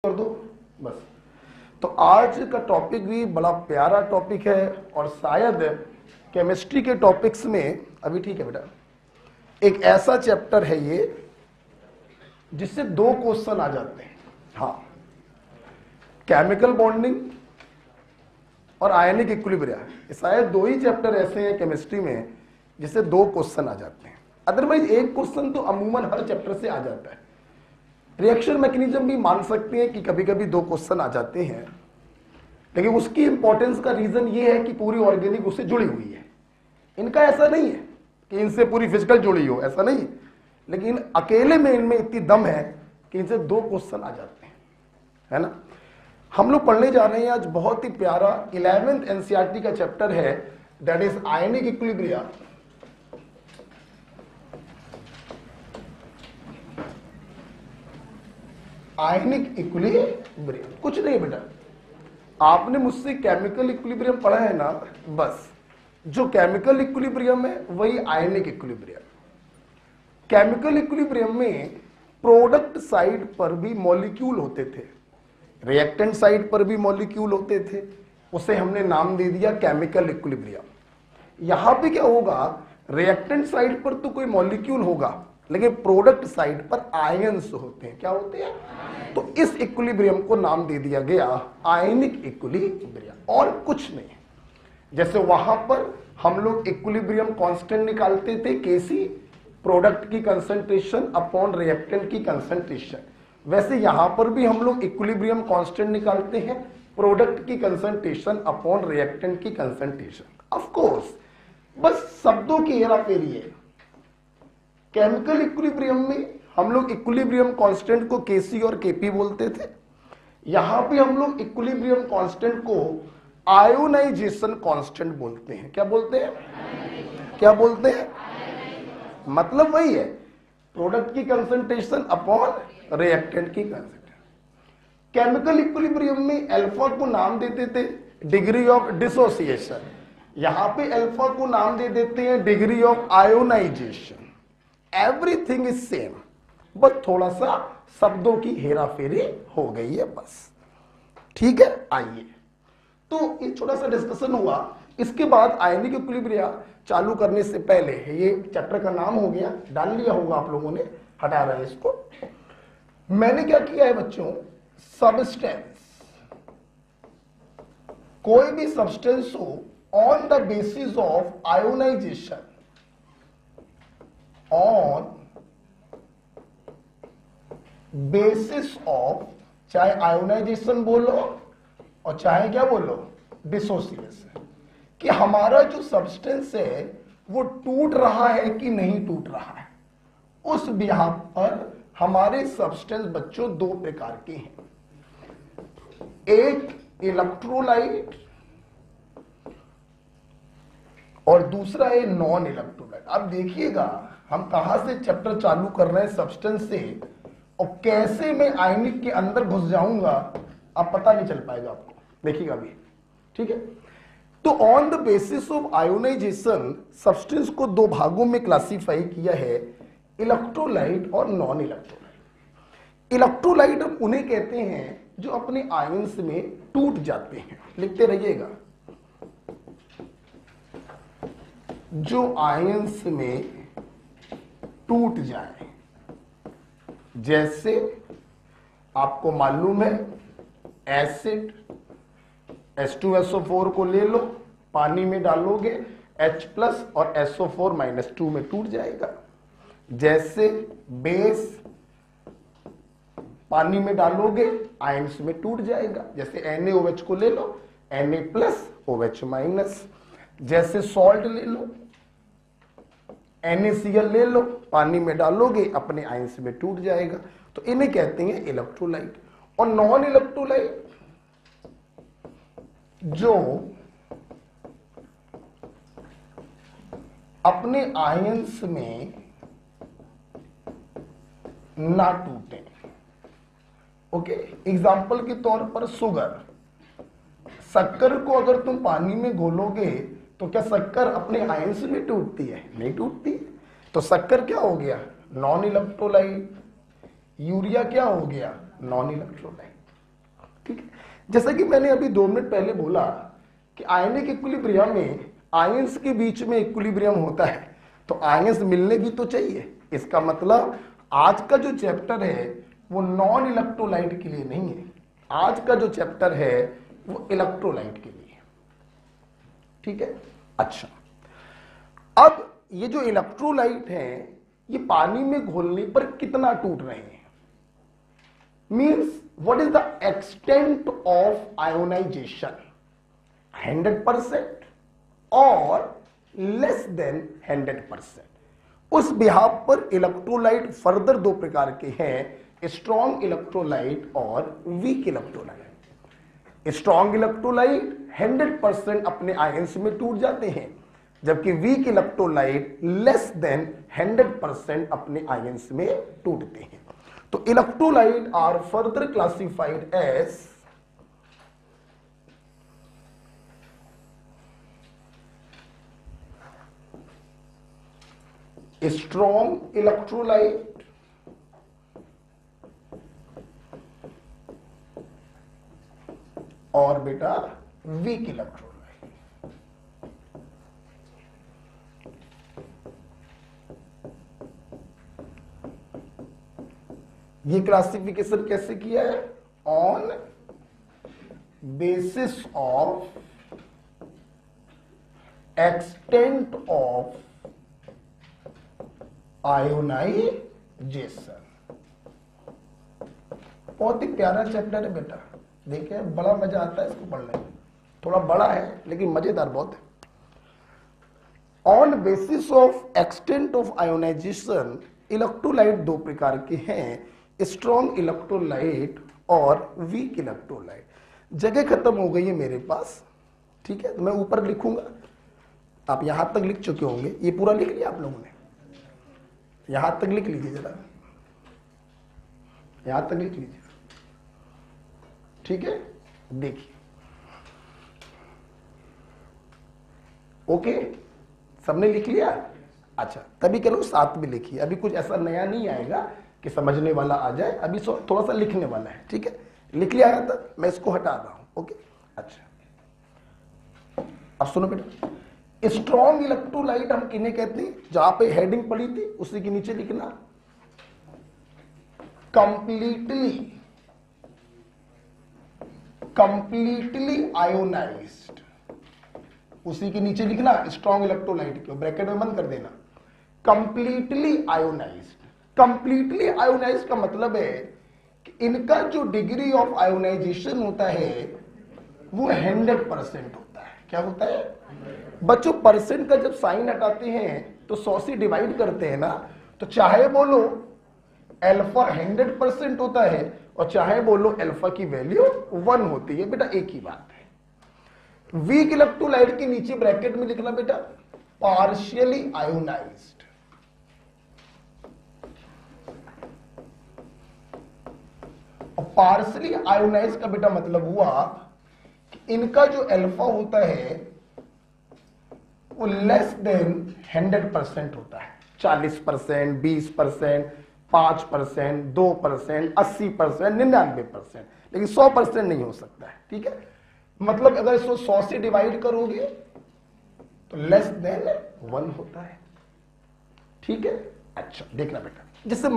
कर दो बस। तो आज का टॉपिक भी बड़ा प्यारा टॉपिक है और शायद केमिस्ट्री के टॉपिक्स में अभी ठीक है बेटा, एक ऐसा चैप्टर है ये जिससे 2 क्वेश्चन आ जाते हैं। हाँ, केमिकल बॉन्डिंग और आयनिक इक्विलिब्रियम, शायद 2 ही चैप्टर ऐसे हैं केमिस्ट्री में जिससे 2 क्वेश्चन आ जाते हैं। अदरवाइज एक क्वेश्चन तो अमूमन हर चैप्टर से आ जाता है। रिएक्शन मैकेनिज्म भी मान सकते हैं कि कभी कभी 2 क्वेश्चन आ जाते हैं, लेकिन उसकी इंपॉर्टेंस का रीजन ये है कि पूरी ऑर्गेनिक उससे जुड़ी हुई है। इनका ऐसा नहीं है कि इनसे पूरी फिजिकल जुड़ी हो, ऐसा नहीं, लेकिन अकेले में इनमें इतनी दम है कि इनसे 2 क्वेश्चन आ जाते हैं, है ना। हम लोग पढ़ने जा रहे हैं आज बहुत ही प्यारा 11th एनसीईआरटी का चैप्टर है, that is ionic equilibrium. Ionic equilibrium कुछ नहीं बेटा, आपने मुझसे केमिकल इक्विलिब्रियम पढ़ा है ना, बस जो केमिकल इक्विलिब्रियम है वही आयनिक इक्विलिब्रियम। केमिकल इक्विलिब्रियम में प्रोडक्ट साइड पर भी मॉलिक्यूल होते थे, रिएक्टेंट साइड पर भी मॉलिक्यूल होते थे, उसे हमने नाम दे दिया केमिकल इक्विलिब्रियम। यहां पे क्या होगा, रिएक्टेंट साइड पर तो कोई मॉलिक्यूल होगा, लेकिन प्रोडक्ट साइड पर आयंस होते हैं। क्या होते हैं? तो इस इक्विलिब्रियम को नाम दे दिया गया आयनिक इक्विलिब्रियम, और कुछ नहीं। जैसे वहां पर हम लोग इक्विलिब्रियम कांस्टेंट निकालते थे, केसी, प्रोडक्ट की कंसंट्रेशन अपॉन रिएक्टेंट की कंसंट्रेशन, वैसे यहां पर भी हम लोग इक्विलिब्रियम कांस्टेंट निकालते हैं, प्रोडक्ट की कंसंट्रेशन अपॉन रिएक्टेंट की कंसंट्रेशन। ऑफ कोर्स बस शब्दों की हेराफेरी है। केमिकल इक्विलिब्रियम में हम लोग इक्विलिब्रियम कांस्टेंट को केसी और केपी बोलते थे, यहां पे हम लोग इक्विलिब्रियम कांस्टेंट को आयोनाइजेशन कांस्टेंट बोलते हैं। क्या बोलते हैं? क्या बोलते हैं? मतलब वही है, प्रोडक्ट की कंसंट्रेशन अपॉन रिएक्टेंट की कंसंट्रेशन। केमिकल इक्विलिब्रियम में अल्फा को नाम देते थे डिग्री ऑफ डिसोसिएशन, यहां पे अल्फा को नाम दे देते हैं degree of ionization. Everything is same, बस थोड़ा सा शब्दों की हेराफेरी हो गई है बस। ठीक है, आइए तो एक छोटा सा डिस्कशन हुआ। इसके बाद आयनिक इक्विलिब्रियम चालू करने से पहले, ये चैप्टर का नाम हो गया, डाल लिया होगा आप लोगों ने, हटा रहा है इसको। मैंने क्या किया है बच्चों, सब्सटेंस, कोई भी सब्सटेंस हो on the basis of ionization, on basis of, चाहे आयोनाइजेशन बोलो और चाहे क्या बोलो डिसोसिएशन, कि हमारा जो सब्सटेंस है वो टूट रहा है कि नहीं टूट रहा है। उस बिहार पर हमारे सब्सटेंस बच्चों 2 प्रकार के हैं, एक इलेक्ट्रोलाइट और दूसरा है नॉन इलेक्ट्रोलाइट। अब देखिएगा हम कहां से चैप्टर चालू कर रहे हैं, सब्सटेंस से, और कैसे मैं आयनिक के अंदर घुस जाऊंगा अब पता नहीं चल पाएगा आपको, देखिएगा अभी। ठीक है, तो on the basis of ionization substance को 2 भागों में क्लासिफाई किया है, इलेक्ट्रोलाइट और नॉन इलेक्ट्रोलाइट। इलेक्ट्रोलाइट हम उन्हें कहते हैं जो अपने आयंस में टूट जाते हैं, लिखते रहिएगा, जो आयंस में टूट जाए। जैसे आपको मालूम है एसिड H2SO4 को ले लो, पानी में डालोगे H+ और SO4- में टूट जाएगा। जैसे बेस पानी में डालोगे आयंस में टूट जाएगा, जैसे NaOH को ले लो, Na+OH-। जैसे सॉल्ट ले लो, NaCl ले लो, पानी में डालोगे अपने आयंस में टूट जाएगा। तो इन्हें कहते हैं इलेक्ट्रोलाइट। और नॉन इलेक्ट्रोलाइट जो अपने आयंस में ना टूटे। ओके, एग्जाम्पल के तौर पर शुगर, शक्कर को अगर तुम पानी में घोलोगे तो क्या शक्कर अपने आयंस में टूटती है? नहीं टूटती। तो शक्कर क्या हो गया? Non electrolyte. यूरिया क्या हो गया? Non electrolyte. ठीक है, जैसा कि मैंने अभी 2 मिनट पहले बोला कि आयनिक इक्विलिब्रियम में आयंस के बीच में इक्विलिब्रियम होता है, तो आयंस मिलने भी तो चाहिए। इसका मतलब आज का जो चैप्टर है वो नॉन इलेक्ट्रोलाइट के लिए नहीं है, आज का जो चैप्टर है वो इलेक्ट्रोलाइट के लिए। ठीक है, अच्छा, अब ये जो इलेक्ट्रोलाइट है ये पानी में घोलने पर कितना टूट रहे हैं, means what is the extent of ionization, 100% और लेस देन 100%। उस बिहाफ पर इलेक्ट्रोलाइट फर्दर 2 प्रकार के हैं, स्ट्रॉन्ग इलेक्ट्रोलाइट और वीक इलेक्ट्रोलाइट। स्ट्रॉन्ग इलेक्ट्रोलाइट 100% अपने आयंस में टूट जाते हैं, जबकि वीक इलेक्ट्रोलाइट लेस देन 100% अपने आयंस में टूटते हैं। तो electrolyte are further classified as strong electrolyte और बेटा वीक इलेक्ट्रोलाइट। ये क्लासिफिकेशन कैसे किया है, on basis of extent of ionization. बहुत ही प्यारा चैप्टर है बेटा, देखिए बड़ा मजा आता है इसको पढ़ने में, थोड़ा बड़ा है लेकिन मजेदार बहुत है। On basis of extent of ionization electrolyte 2 प्रकार के हैं, स्ट्रॉन्ग इलेक्ट्रोलाइट और वीक इलेक्ट्रोलाइट। जगह खत्म हो गई है मेरे पास, ठीक है, तो मैं ऊपर लिखूंगा, आप यहां तक लिख चुके होंगे, ये पूरा लिख लिया आप लोगों ने, यहां तक लिख लीजिए जरा, यहां तक लिख लीजिए, ठीक है, देखिए, ओके, सबने लिख लिया। अच्छा, तभी कह रहा हूं साथ में लिखिए, अभी कुछ ऐसा नया नहीं आएगा कि समझने वाला आ जाए, अभी थोड़ा सा लिखने वाला है। ठीक है, लिख लिया था, मैं इसको हटा रहा हूं। ओके, अच्छा, अब सुनो बेटा, स्ट्रॉन्ग इलेक्ट्रोलाइट हम किन्हें कहते हैं, जहां पे हेडिंग पड़ी थी उसी के नीचे लिखना, कंप्लीटली आयोनाइज्ड, उसी के नीचे लिखना स्ट्रॉन्ग इलेक्ट्रोलाइट को, ब्रैकेट में बंद कर देना, कंप्लीटली आयोनाइज्ड। कंप्लीटली आयोनाइज्ड का मतलब है कि इनका जो डिग्री ऑफ आयोनाइजेशन होता है वो 100% होता है। क्या होता है बच्चों, परसेंट का जब साइन हटाते हैं तो 100 से डिवाइड करते हैं ना, तो चाहे बोलो अल्फा 100% होता है और चाहे बोलो अल्फा की वैल्यू 1 होती है, बेटा एक ही बात है। वीक इलेक्ट्रोलाइट के नीचे ब्रैकेट में लिखना बेटा पार्शियली आयोनाइज्ड। पार्शियली आयोनाइज का बेटा मतलब हुआ कि इनका जो अल्फा होता है वो लेस देन 100% होता है, 40%, 20%, 5%, 2%, 80%, 99%, लेकिन 100% नहीं हो सकता है। ठीक है, मतलब अगर इसको 100 से डिवाइड करोगे तो लेस देन 1 होता है। ठीक है, अच्छा देखना बेटा, जैसे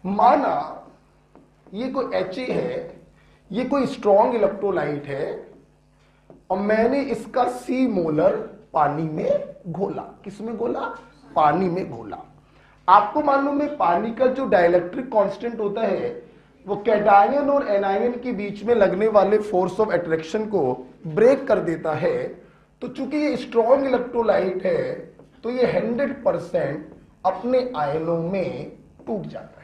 माना ये कोई He है, ये कोई स्ट्रॉन्ग इलेक्ट्रोलाइट है और मैंने इसका C मोलर पानी में घोला। किसमें घोला? पानी में घोला। आपको मालूम है पानी का जो डाइलेक्ट्रिक कांस्टेंट होता है वो कैटायन और एनायन के बीच में लगने वाले फोर्स ऑफ अट्रैक्शन को ब्रेक कर देता है। तो चूंकि ये स्ट्रॉन्ग इलेक्ट्रोलाइट है तो ये 100% अपने आयनों में टूट जाता है।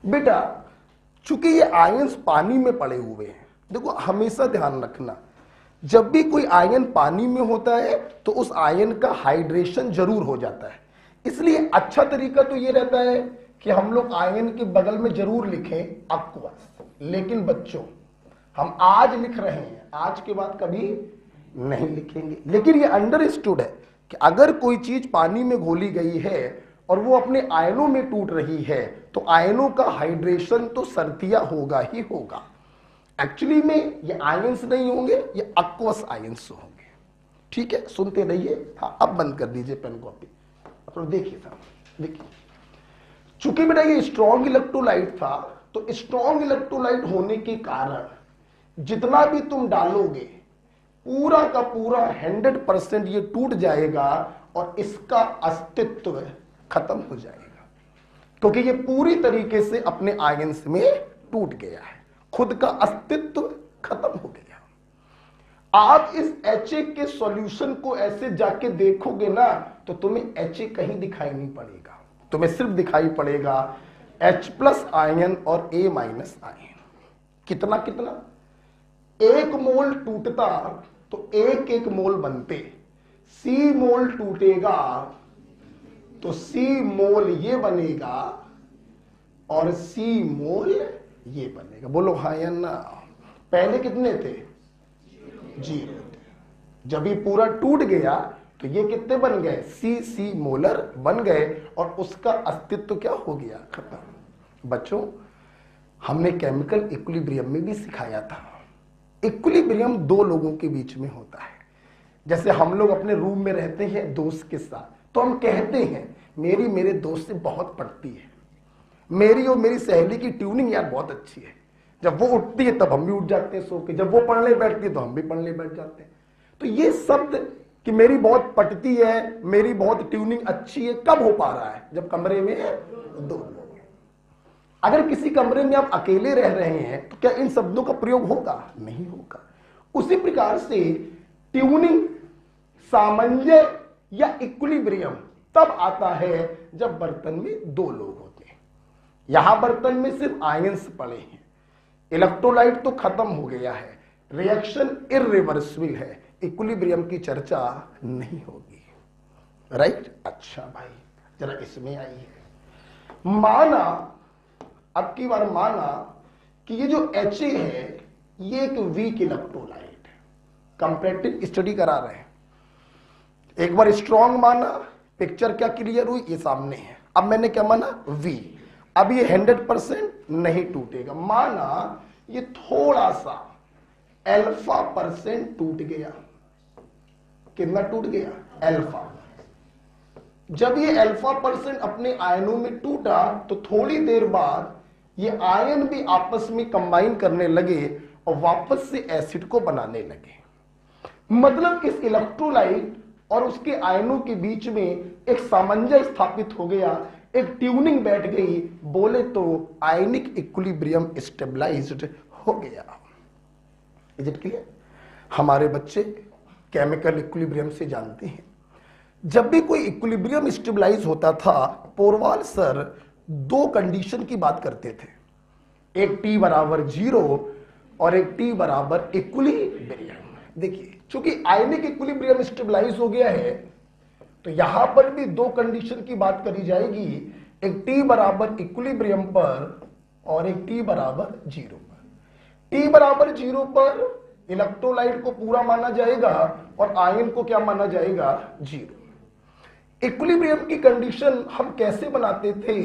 बेटा चूंकि ये आयंस पानी में पड़े हुए हैं, देखो हमेशा ध्यान रखना, जब भी कोई आयन पानी में होता है तो उस आयन का हाइड्रेशन जरूर हो जाता है। इसलिए अच्छा तरीका तो ये रहता है कि हम लोग आयन के बगल में जरूर लिखें एक्वस। लेकिन बच्चों हम आज लिख रहे हैं, आज के बाद कभी नहीं लिखेंगे। लेकिन ये अंडरस्टूड है कि अगर कोई चीज पानी में घोली गई है और वो अपने आयनों में टूट रही है तो आयनों का हाइड्रेशन तो सर्दिया होगा ही होगा। एक्चुअली में ये आयंस नहीं होंगे, ये एक्वस आयंस होंगे। ठीक है, सुनते रहिए। हाँ, अब बंद कर दीजिए पेन कॉपी। अब देखिए साहब, देखिए चूंकि बेटा ये स्ट्रॉन्ग इलेक्ट्रोलाइट था तो स्ट्रॉन्ग इलेक्ट्रोलाइट होने के कारण जितना भी तुम डालोगे पूरा का पूरा 100% ये टूट जाएगा और इसका अस्तित्व खत्म हो जाएगा, क्योंकि ये पूरी तरीके से अपने आयंस में टूट गया है, खुद का अस्तित्व खत्म हो गया। आप इस HA के सॉल्यूशन को ऐसे जाके देखोगे ना तो तुम्हें HA कहीं दिखाई नहीं पड़ेगा, तुम्हें सिर्फ दिखाई पड़ेगा H+ आयन और A- आयन। कितना कितना, 1 मोल टूटता तो 1 मोल बनते, C मोल टूटेगा तो C मोल ये बनेगा और C मोल ये बनेगा। बोलो हाँ या ना। पहले कितने थे? 0 थे। जब ये पूरा टूट गया तो ये कितने बन गए? C मोलर बन गए और उसका अस्तित्व क्या हो गया? खत्म। बच्चों, हमने केमिकल इक्विलिब्रियम में भी सिखाया था, इक्विलिब्रियम 2 लोगों के बीच में होता है। जैसे हम लोग अपने रूम में रहते हैं दोस्त के साथ, तो हम कहते हैं मेरी मेरे दोस्त से बहुत पड़ती है, मेरी और मेरी सहेली की ट्यूनिंग यार बहुत अच्छी है। जब वो उठती है तब हम भी उठ जाते हैं सो के, जब वो पढ़ने बैठती है तो हम भी पढ़ने बैठ जाते हैं। तो ये शब्द कि मेरी बहुत पटती है, मेरी बहुत ट्यूनिंग अच्छी है, कब हो पा रहा है? जब कमरे में 2 लोग। अगर किसी कमरे में आप अकेले रह रहे हैं तो क्या इन शब्दों का प्रयोग होगा? नहीं होगा। उसी प्रकार से ट्यूनिंग, सामंजस्य या इक्विलिब्रियम तब आता है जब बर्तन में 2 लोग होते हैं। यहां बर्तन में सिर्फ आयंस पड़े हैं, इलेक्ट्रोलाइट तो खत्म हो गया है, रिएक्शन इररिवर्सिबल है, इक्विलिब्रियम की चर्चा नहीं होगी। राइट? अच्छा भाई, जरा इसमें आइए। माना, अब की बार माना कि ये जो HA है ये एक वीक इलेक्ट्रोलाइट है, कंपैरेटिव स्टडी करा रहे हैं। एक बार स्ट्रॉन्ग माना, पिक्चर क्या क्लियर हुई? ये सामने है। अब मैंने क्या माना? V। अब ये 100% नहीं टूटेगा। माना ये थोड़ा सा α% टूट गया। कितना टूट गया? अल्फा। जब ये α% अपने आयनों में टूटा तो थोड़ी देर बाद ये आयन भी आपस में कंबाइन करने लगे और वापस से एसिड को बनाने लगे। मतलब इस इलेक्ट्रोलाइट और उसके आयनों के बीच में एक सामंजस्य स्थापित हो गया, एक ट्यूनिंग बैठ गई, बोले तो आयनिक इक्विलिब्रियम स्टेबलाइज्ड हो गया। Is it clear? हमारे बच्चे केमिकल इक्विलिब्रियम से जानते हैं। जब भी कोई इक्विलिब्रियम स्टेबलाइज होता था, पोरवाल सर 2 कंडीशन की बात करते थे, एक T = 0 और एक T = इक्विलिब्रियम। देखिए, चूंकि आयनिक इक्विलिब्रियम स्टेबलाइज हो गया है तो यहां पर भी 2 कंडीशन की बात करी जाएगी, एक T = इक्विलिब्रियम पर और एक T = 0 पर। T = 0 पर इलेक्ट्रोलाइट को पूरा माना जाएगा और आयन को क्या माना जाएगा? 0। इक्विलिब्रियम की कंडीशन हम कैसे बनाते थे?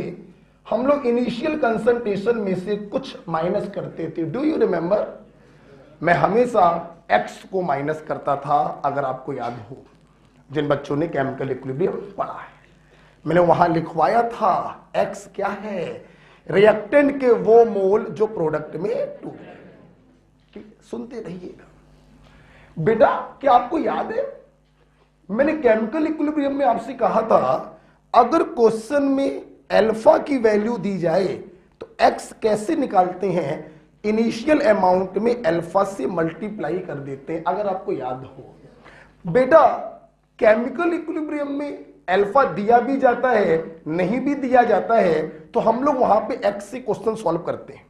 हम लोग इनिशियल कंसंट्रेशन में से कुछ माइनस करते थे। Do you remember? मैं हमेशा X को माइनस करता था, अगर आपको याद हो, जिन बच्चों ने केमिकल इक्विलिब्रियम पढ़ा है। मैंने वहां लिखवाया था X क्या है? रिएक्टेंट के वो मोल जो प्रोडक्ट में टूट गए। सुनते रहिएगा बेटा। क्या आपको याद है मैंने केमिकल इक्विलिब्रियम में आपसे कहा था, अगर क्वेश्चन में अल्फा की वैल्यू दी जाए तो X कैसे निकालते हैं? इनिशियल अमाउंट में अल्फा से मल्टीप्लाई कर देते हैं, अगर आपको याद हो। बेटा केमिकल इक्विलिब्रियम में अल्फा दिया भी जाता है, नहीं भी दिया जाता है, तो हम लोग वहां पे X से क्वेश्चन सॉल्व करते हैं।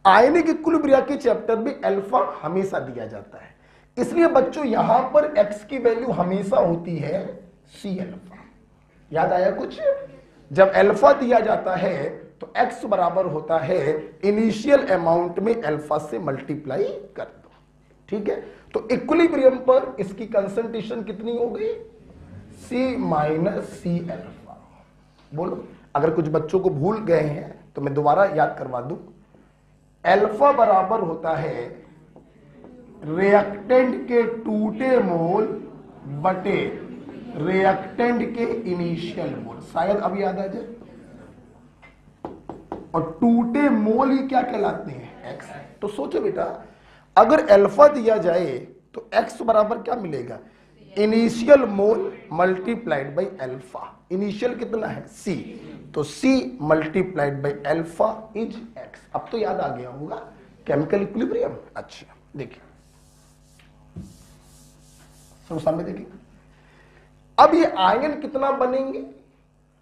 आयनिक इक्विलिब्रियम के चैप्टर में अल्फा हमेशा दिया जाता है, इसलिए बच्चों यहां पर X की वैल्यू हमेशा होती है Cα। याद आया कुछ? जब अल्फा दिया जाता है तो X बराबर होता है इनिशियल अमाउंट में अल्फा से मल्टीप्लाई कर दो। ठीक है, तो इक्विलिब्रियम पर इसकी कंसंट्रेशन कितनी हो गई? C - Cα। बोलो, अगर कुछ बच्चों को भूल गए हैं तो मैं दोबारा याद करवा दूं। अल्फा बराबर होता है रिएक्टेंट के टूटे मोल बटे रिएक्टेंट के इनिशियल मोल। शायद अब याद आ जाए। और टूटे मोल ही क्या कहलाते हैं? एक्स। तो सोचो बेटा, अगर अल्फा दिया जाए तो एक्स बराबर क्या मिलेगा? Initial mole multiplied by alpha. Initial कितना है? सी। तो C multiplied by alpha is X. अब तो याद आ गया होगा केमिकल इक्विलिब्रियम। अच्छा देखिए, सब सामने देखिए। अब ये आयन कितना बनेंगे?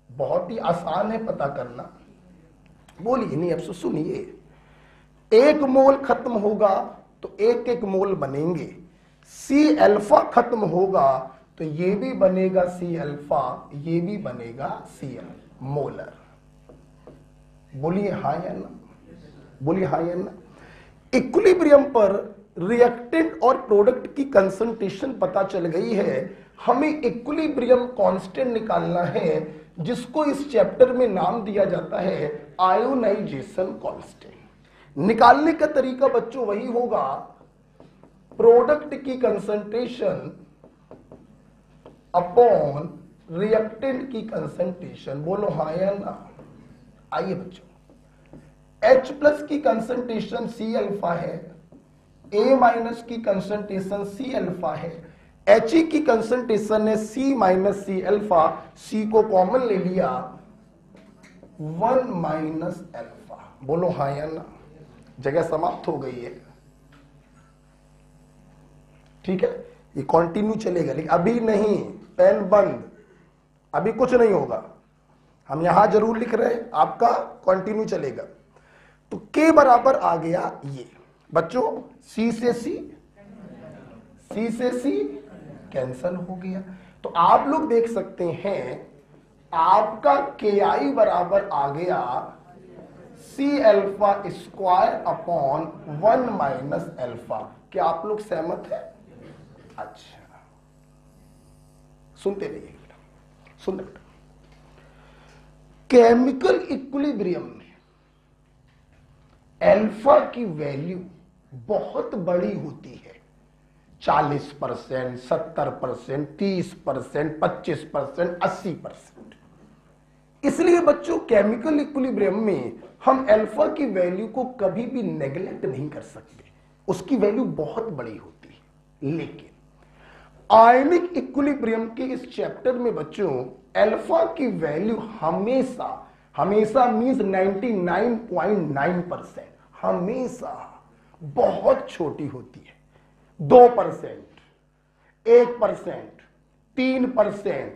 बहुत ही आसान है पता करना। बोलिए नहीं, अब सुनिए। एक मोल खत्म होगा तो एक एक मोल बनेंगे। सी अल्फा खत्म होगा तो ये भी बनेगा सी अल्फा, ये भी बनेगा सी अल्फा मोलर। बोलिए हाँ या ना? बोलिए हाँ या ना? इक्विलिब्रियम पर रिएक्टेंट और प्रोडक्ट की कंसंट्रेशन पता चल गई है। हमें इक्विलिब्रियम कांस्टेंट निकालना है, जिसको इस चैप्टर में नाम दिया जाता है आयोनाइजेशन कांस्टेंट। निकालने का तरीका बच्चों वही होगा, प्रोडक्ट की कंसंट्रेशन अपॉन रिएक्टेंट की कंसंट्रेशन। बोलो हाँ या ना? आइए बच्चों, H प्लस की कंसंट्रेशन सी अल्फा है, A माइनस की कंसंट्रेशन सी अल्फा है, He की कंसंट्रेशन है सी माइनस सी अल्फा। सी को कॉमन ले लिया, 1 माइनस अल्फा। बोलो हाँ या ना? जगह समाप्त हो गई है। ठीक है, ये कंटिन्यू चलेगा, लेकिन अभी नहीं। पेन बंद, अभी कुछ नहीं होगा। हम यहां जरूर लिख रहे हैं, आपका कंटिन्यू चलेगा। तो K बराबर आ गया ये बच्चों, C से C कैंसल हो गया। तो आप लोग देख सकते हैं आपका KI बराबर आ गया C alpha square upon 1 minus alpha. क्या आप लोग सहमत हैं? अच्छा, सुनते रहिए बेटा, सुनते बेटा। केमिकल इक्विलिब्रियम में अल्फा की वैल्यू बहुत बड़ी होती है, 40%, 70%, 30%, 25%, 80%। इसलिए बच्चों केमिकल इक्विलिब्रियम में हम अल्फा की वैल्यू को कभी भी नेग्लेक्ट नहीं कर सकते, उसकी वैल्यू बहुत बड़ी होती है। लेकिन आयनिक इक्विलिब्रियम के इस चैप्टर में बच्चों अल्फा की वैल्यू हमेशा मींस 99.9% हमेशा बहुत छोटी होती है। 2%, 1%, 3%,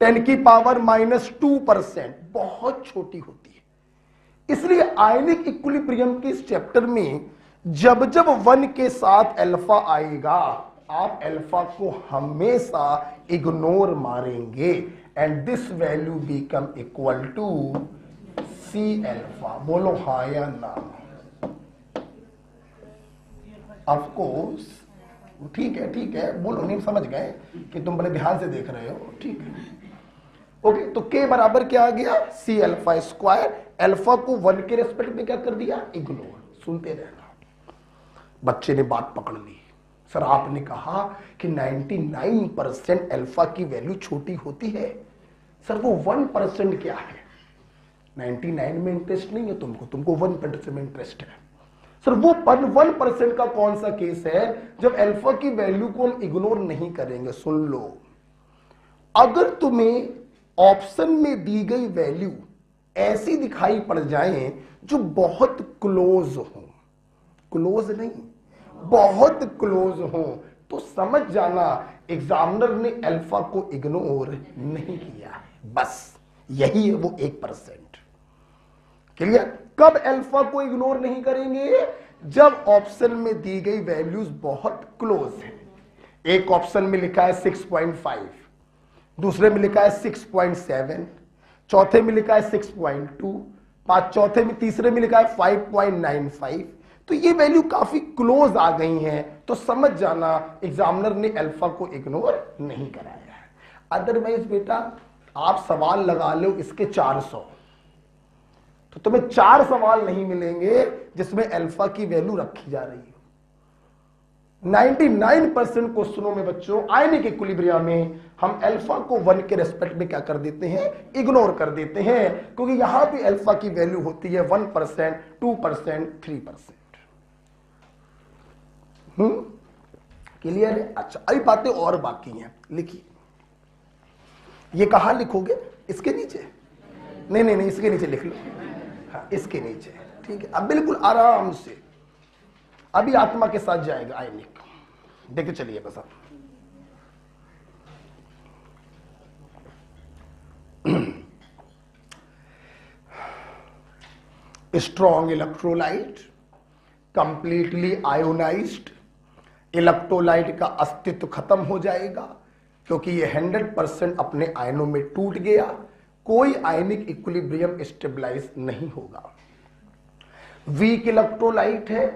10 की पावर -2% बहुत छोटी होती है। इसलिए आयनिक इक्विलिब्रियम के इस चैप्टर में जब जब 1 के साथ अल्फा आएगा, आप अल्फा को हमेशा इग्नोर मारेंगे and this value become equal to C alpha. बोलो हाँ या ना? ऑफ कोर्स, ठीक है, बोलो नहीं, समझ गए कि तुम बड़े ध्यान से देख रहे हो। ठीक है, ओके। तो K बराबर क्या आ गया? C alpha square. अल्फा को 1 के रेस्पेक्ट में क्या कर दिया? इग्नोर। सुनते रहना। बच्चे ने बात पकड़ ली। सर आपने कहा कि 99% अल्फा की वैल्यू छोटी होती है, सर वो 1% क्या है? 99 में इंटरेस्ट नहीं है तुमको 1% में इंटरेस्ट है। सर वो 1% का कौन सा केस है जब अल्फा की वैल्यू को हम इग्नोर नहीं करेंगे? सुन लो, अगर तुम्हें ऑप्शन में दी गई वैल्यू ऐसी दिखाई पड़ जाए जो बहुत क्लोज हो, क्लोज नहीं, बहुत क्लोज हो, तो समझ जाना एग्जामिनर ने अल्फा को इग्नोर नहीं किया है। बस यही है वो 1%। क्लियर? कब अल्फा को इग्नोर नहीं करेंगे? जब ऑप्शन में दी गई वैल्यूज बहुत क्लोज है। एक ऑप्शन में लिखा है 6.5, दूसरे में लिखा है 6.7, चौथे में लिखा है 6.2, तीसरे में लिखा है 5.95। तो ये वैल्यू काफी क्लोज आ गई हैं, तो समझ जाना एग्जामिनर ने अल्फा को इग्नोर नहीं कराया है। अदरवाइज बेटा आप सवाल लगा लो इसके 400, तो तुम्हें 4 सवाल नहीं मिलेंगे जिसमें अल्फा की वैल्यू रखी जा रही है। 99% क्वेश्चनों में बच्चों आयनिक इक्विलिब्रियम में हम अल्फा को 1 के रेस्पेक्ट में क्या कर देते हैं, इग्नोर कर देते हैं, क्योंकि यहां पे अल्फा की वैल्यू होती है 1%, 2%, 3%। क्लियर है? अच्छा, अभी बातें और बाकी हैं, लिखिए। ये कहां लिखोगे? इसके नीचे? नहीं, इसके नीचे लिख लो। हाँ, इसके नीचे, ठीक है। अब बिल्कुल आराम से अभी आत्मा के साथ जाएगा आयनिक, देखते चलिए बस आप। Strong electrolyte, completely ionised, electrolyte का अस्तित्व खत्म हो जाएगा क्योंकि ये 100% अपने आयनों में टूट गया, कोई आयनिक इक्विलिब्रियम स्टेबलाइज नहीं होगा। वीक इलेक्ट्रोलाइट है,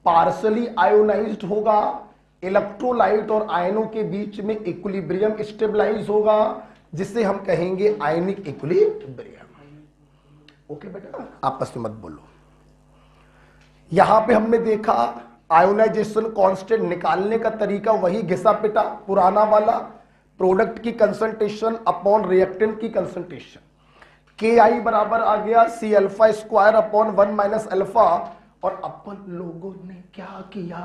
पार्शली आयोनाइज्ड होगा, इलेक्ट्रोलाइट और आयनों के बीच में इक्विलिब्रियम स्टेबलाइज होगा, जिसे हम कहेंगे आयनिक इक्विलिब्रियम। ओके बेटा, आपस में मत बोलो। यहां पे हमने देखा आयोनाइजेशन कांस्टेंट निकालने का तरीका वही घिसा पिटा पुराना वाला, प्रोडक्ट की कंसंट्रेशन अपॉन रिएक्टेंट की कंसंट्रेशन। के आई बराबर आ गया C alpha square upon 1 minus alpha, और अपन लोगों ने क्या किया,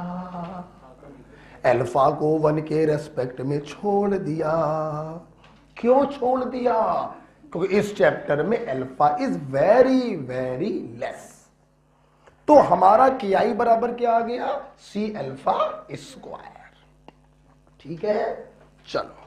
अल्फा को 1 के रेस्पेक्ट में छोड़ दिया। क्यों छोड़ दिया? क्योंकि इस चैप्टर में alpha is very very less. तो हमारा के आई बराबर क्या आ गया, सी अल्फा स्क्वायर। ठीक है, चलो।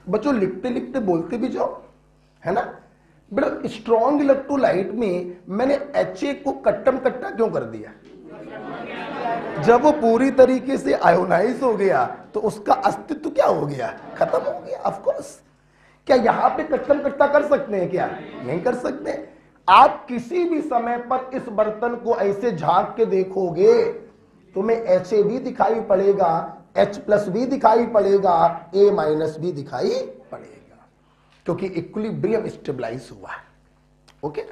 बच्चों लिखते लिखते बोलते भी जाओ, है ना बेटा। स्ट्रॉन्ग इलेक्ट्रोलाइट में मैंने HA को कट्टम कट्टा क्यों कर दिया? जब वो पूरी तरीके से आयोनाइज हो गया तो उसका अस्तित्व क्या हो गया, खत्म हो गया। ऑफ कोर्स, क्या यहां पे कट्टम कट्टा कर सकते हैं क्या? नहीं कर सकते। आप किसी भी समय पर इस बर्तन को ऐसे झांक के देखोगे, तुम्हें HA भी दिखाई पड़ेगा, H+ भी दिखाई पड़ेगा, A- भी दिखाई पड़ेगा, क्योंकि इक्विलिब्रियम स्टेबलाइज हुआ है। ओके,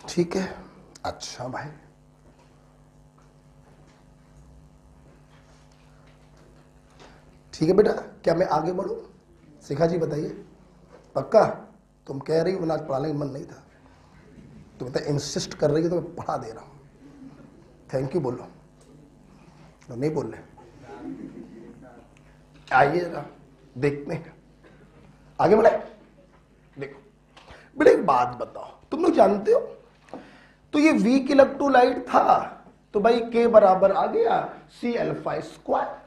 ठीक है। अच्छा भाई, ठीक है बेटा, क्या मैं आगे बढ़ूं? शिखा जी बताइए, पक्का? तुम कह रही हो ना पढ़ाने का मन नहीं था, तुम तो इंसिस्ट कर रही हो तो मैं पढ़ा दे रहा हूं। थैंक यू बोलो, तो नहीं बोल रहे। आइए जरा देखते हैं, आगे बढ़े। देखो बेटा, एक बात बताओ, तुम लोग जानते हो तो ये वीक इलेक्ट्रोलाइट था, तो भाई के बराबर आ गया C alpha square.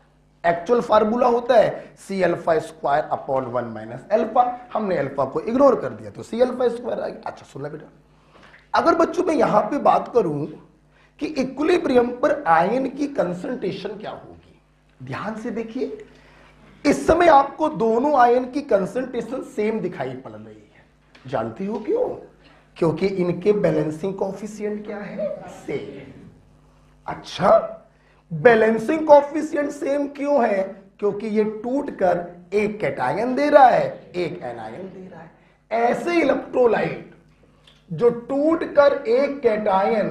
Actual formula होता है C alpha square upon 1 minus alpha. हमने अल्फा को इग्नोर कर दिया तो सी अल्फा स्क्वायर आ गया। अच्छा सुनना बेटा, अगर बच्चों मैं यहां पे बात करूं कि इक्विलिब्रियम पर आयन की कंसंट्रेशन क्या होगी, ध्यान से देखिए। इस समय आपको दोनों आयन की कंसंट्रेशन सेम दिखाई पड़ रही है। जानती हो क्यों? क्योंकि इनके बैलेंसिंग कोएफिशिएंट क्या है, सेम। अच्छा, बैलेंसिंग कोएफिशिएंट सेम क्यों है? क्योंकि ये टूटकर एक कैटायन दे रहा है, एक एनायन दे रहा है। ऐसे इलेक्ट्रोलाइट जो टूटकर एक कैटायन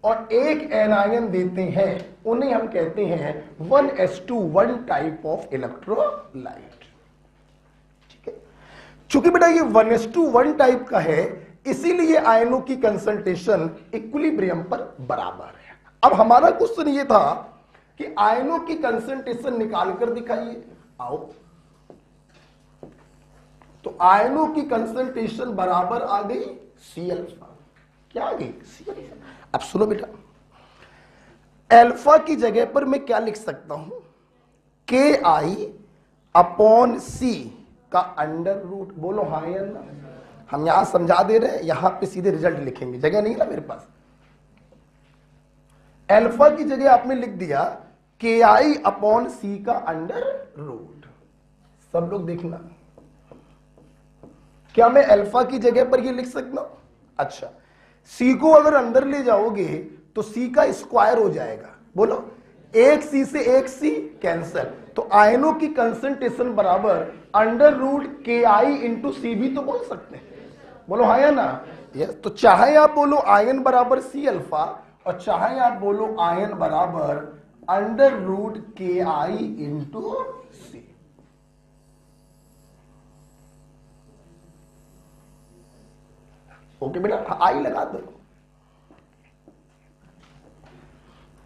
और एक एनायन देते हैं, उन्हें हम कहते हैं 1s2 टाइप ऑफ इलेक्ट्रोलाइट। ठीक है, चूंकि बेटा ये 1s2 टाइप का है, इसीलिए आयनों की कंसंट्रेशन इक्विलिब्रियम पर बराबर है। अब हमारा क्वेश्चन ये था कि आयनों की कंसंट्रेशन निकालकर दिखाइए। आओ, तो आयनों की कंसंट्रेशन बराबर आ गई सी अल्फा। क्या आ गई? C alpha. अब सुनो बेटा, अल्फा की जगह पर मैं क्या लिख सकता हूं, के आई अपॉन सी का अंडर रूट। बोलो हाँ या ना? हम यहां समझा दे रहे हैं, यहां पे सीधे रिजल्ट लिखेंगे, जगह नहीं ना मेरे पास। अल्फा की जगह आपने लिख दिया के आई अपॉन सी का अंडर रूट। सब लोग देखना, क्या मैं अल्फा की जगह पर ये लिख सकता हूं? अच्छा, सी को अगर अंदर ले जाओगे तो सी का स्क्वायर हो जाएगा। बोलो, एक सी से एक सी कैंसल, तो आयनों की कंसंट्रेशन बराबर अंडर रूट के आई इंटू सी भी तो बोल सकते हैं। बोलो हाँ या ना? यस। तो चाहे आप बोलो आयन बराबर सी अल्फा और चाहे आप बोलो आयन बराबर अंडर रूट के आई इंटू सी। ओके बेटा, आई लगा दो।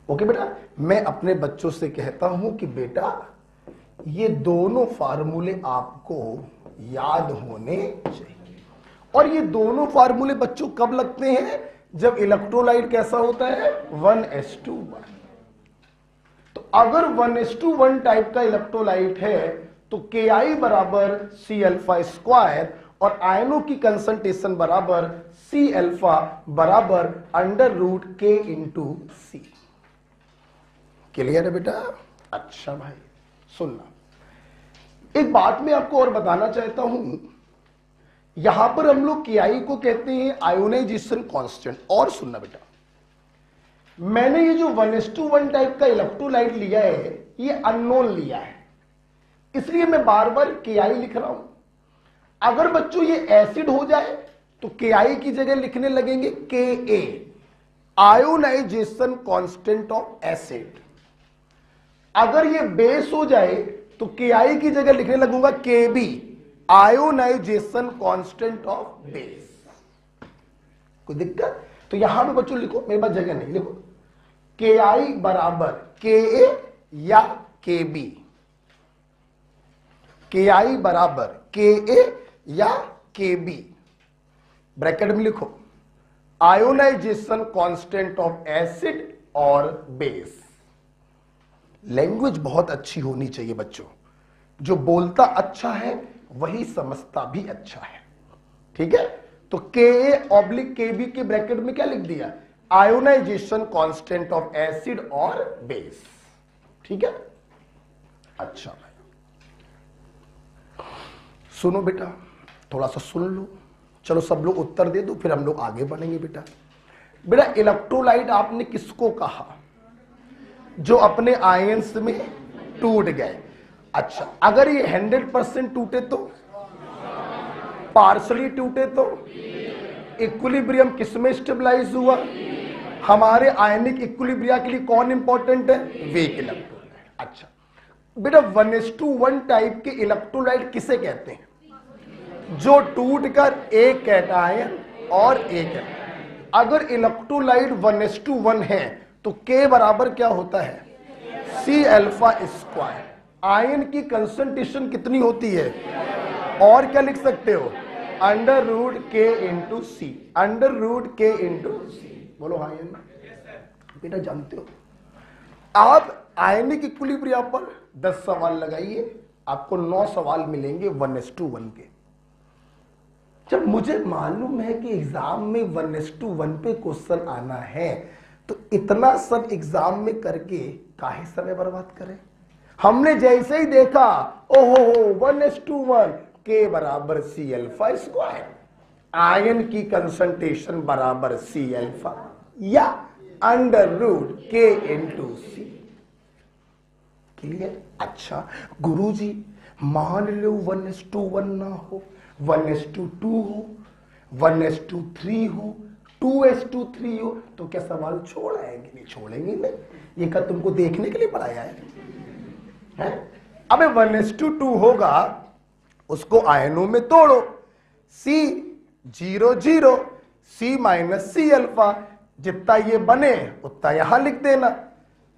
ओके बेटा, मैं अपने बच्चों से कहता हूं कि बेटा ये दोनों फार्मूले आपको याद होने चाहिए। और ये दोनों फार्मूले बच्चों कब लगते हैं? जब इलेक्ट्रोलाइट कैसा होता है? 1s2 तो अगर 1s2 टाइप का इलेक्ट्रोलाइट है तो Ki बराबर सी अल्फा स्क्वायर और आयनों की कंसंट्रेशन बराबर सी अल्फा बराबर अंडर रूट के इंटू सी। क्लियर है बेटा? अच्छा भाई सुनना, एक बात मैं आपको और बताना चाहता हूं। यहां पर हम लोग Ki को कहते हैं आयोनाइजेशन कांस्टेंट। और सुनना बेटा, मैंने ये जो 1s2 टाइप का इलेक्ट्रोलाइट लिया है ये अननोन लिया है, इसलिए मैं बार बार Ki लिख रहा हूं। अगर बच्चों ये एसिड हो जाए तो Ki की जगह लिखने लगेंगे Ka, ionization constant of acid. अगर ये बेस हो जाए तो Ki की जगह लिखने लगूंगा Kb, ionization constant of base. कोई दिक्कत? तो यहां पे बच्चों लिखो, मेरे पास जगह नहीं, लिखो Ki बराबर Ka या Kb, Ki बराबर Ka या Kb, ब्रैकेट में लिखो आयोनाइजेशन कांस्टेंट ऑफ एसिड और बेस। लैंग्वेज बहुत अच्छी होनी चाहिए बच्चों, जो बोलता अच्छा है वही समझता भी अच्छा है। ठीक है? तो Ka/Kb के ब्रैकेट में क्या लिख दिया? आयोनाइजेशन कांस्टेंट ऑफ एसिड और बेस। ठीक है? अच्छा भाई सुनो बेटा, थोड़ा सा सुन लो। चलो सब लोग उत्तर दे दो, फिर हम लोग आगे बढ़ेंगे बेटा। बेटा इलेक्ट्रोलाइट आपने किसको कहा? जो अपने आयंस में टूट गए। अच्छा, अगर ये 100% टूटे तो? पार्शली टूटे तो? इक्विलिब्रियम किसमें स्टेबलाइज हुआ? हमारे आयनिक इक्विलिब्रिया के लिए कौन इंपॉर्टेंट है? Weak electrolyte. अच्छा बेटा 1s2 टाइप के इलेक्ट्रोलाइट किसे कहते हैं? जो टूटकर एक कैटायन और एक है। अगर इलेक्ट्रोलाइट 1s2 है तो K बराबर क्या होता है? C alpha square. आयन की कंसंट्रेशन कितनी होती है? और क्या लिख सकते हो? Under root K into C, under root K into C. बोलो हाँ या ना? बेटा जानते हो आप आयनिक इक्विलिब्रियम पर 10 सवाल लगाइए, आपको 9 सवाल मिलेंगे 1s2 के। जब मुझे मालूम है कि एग्जाम में 1s2 पे क्वेश्चन आना है तो इतना सब एग्जाम में करके काहे समय बर्बाद करें? हमने जैसे ही देखा ओहो 1s2 K बराबर सी अल्फा स्क्वायर, आयन की कंसंट्रेशन बराबर सी अल्फा या अंडर रूट के इंटू सी। क्लियर? अच्छा गुरुजी मान लो 1s2 ना हो, 1s2 हो, 1s2 हो, 2s2 हो, तो क्या सवाल छोड़ आएंगे? नहीं छोड़ेंगे नहीं। ये क्या तुमको देखने के लिए पढ़ाया है? अबे 1s2 होगा, उसको आयनों में तोड़ो, C0 C minus C alpha, जितना ये बने उतना यहां लिख देना,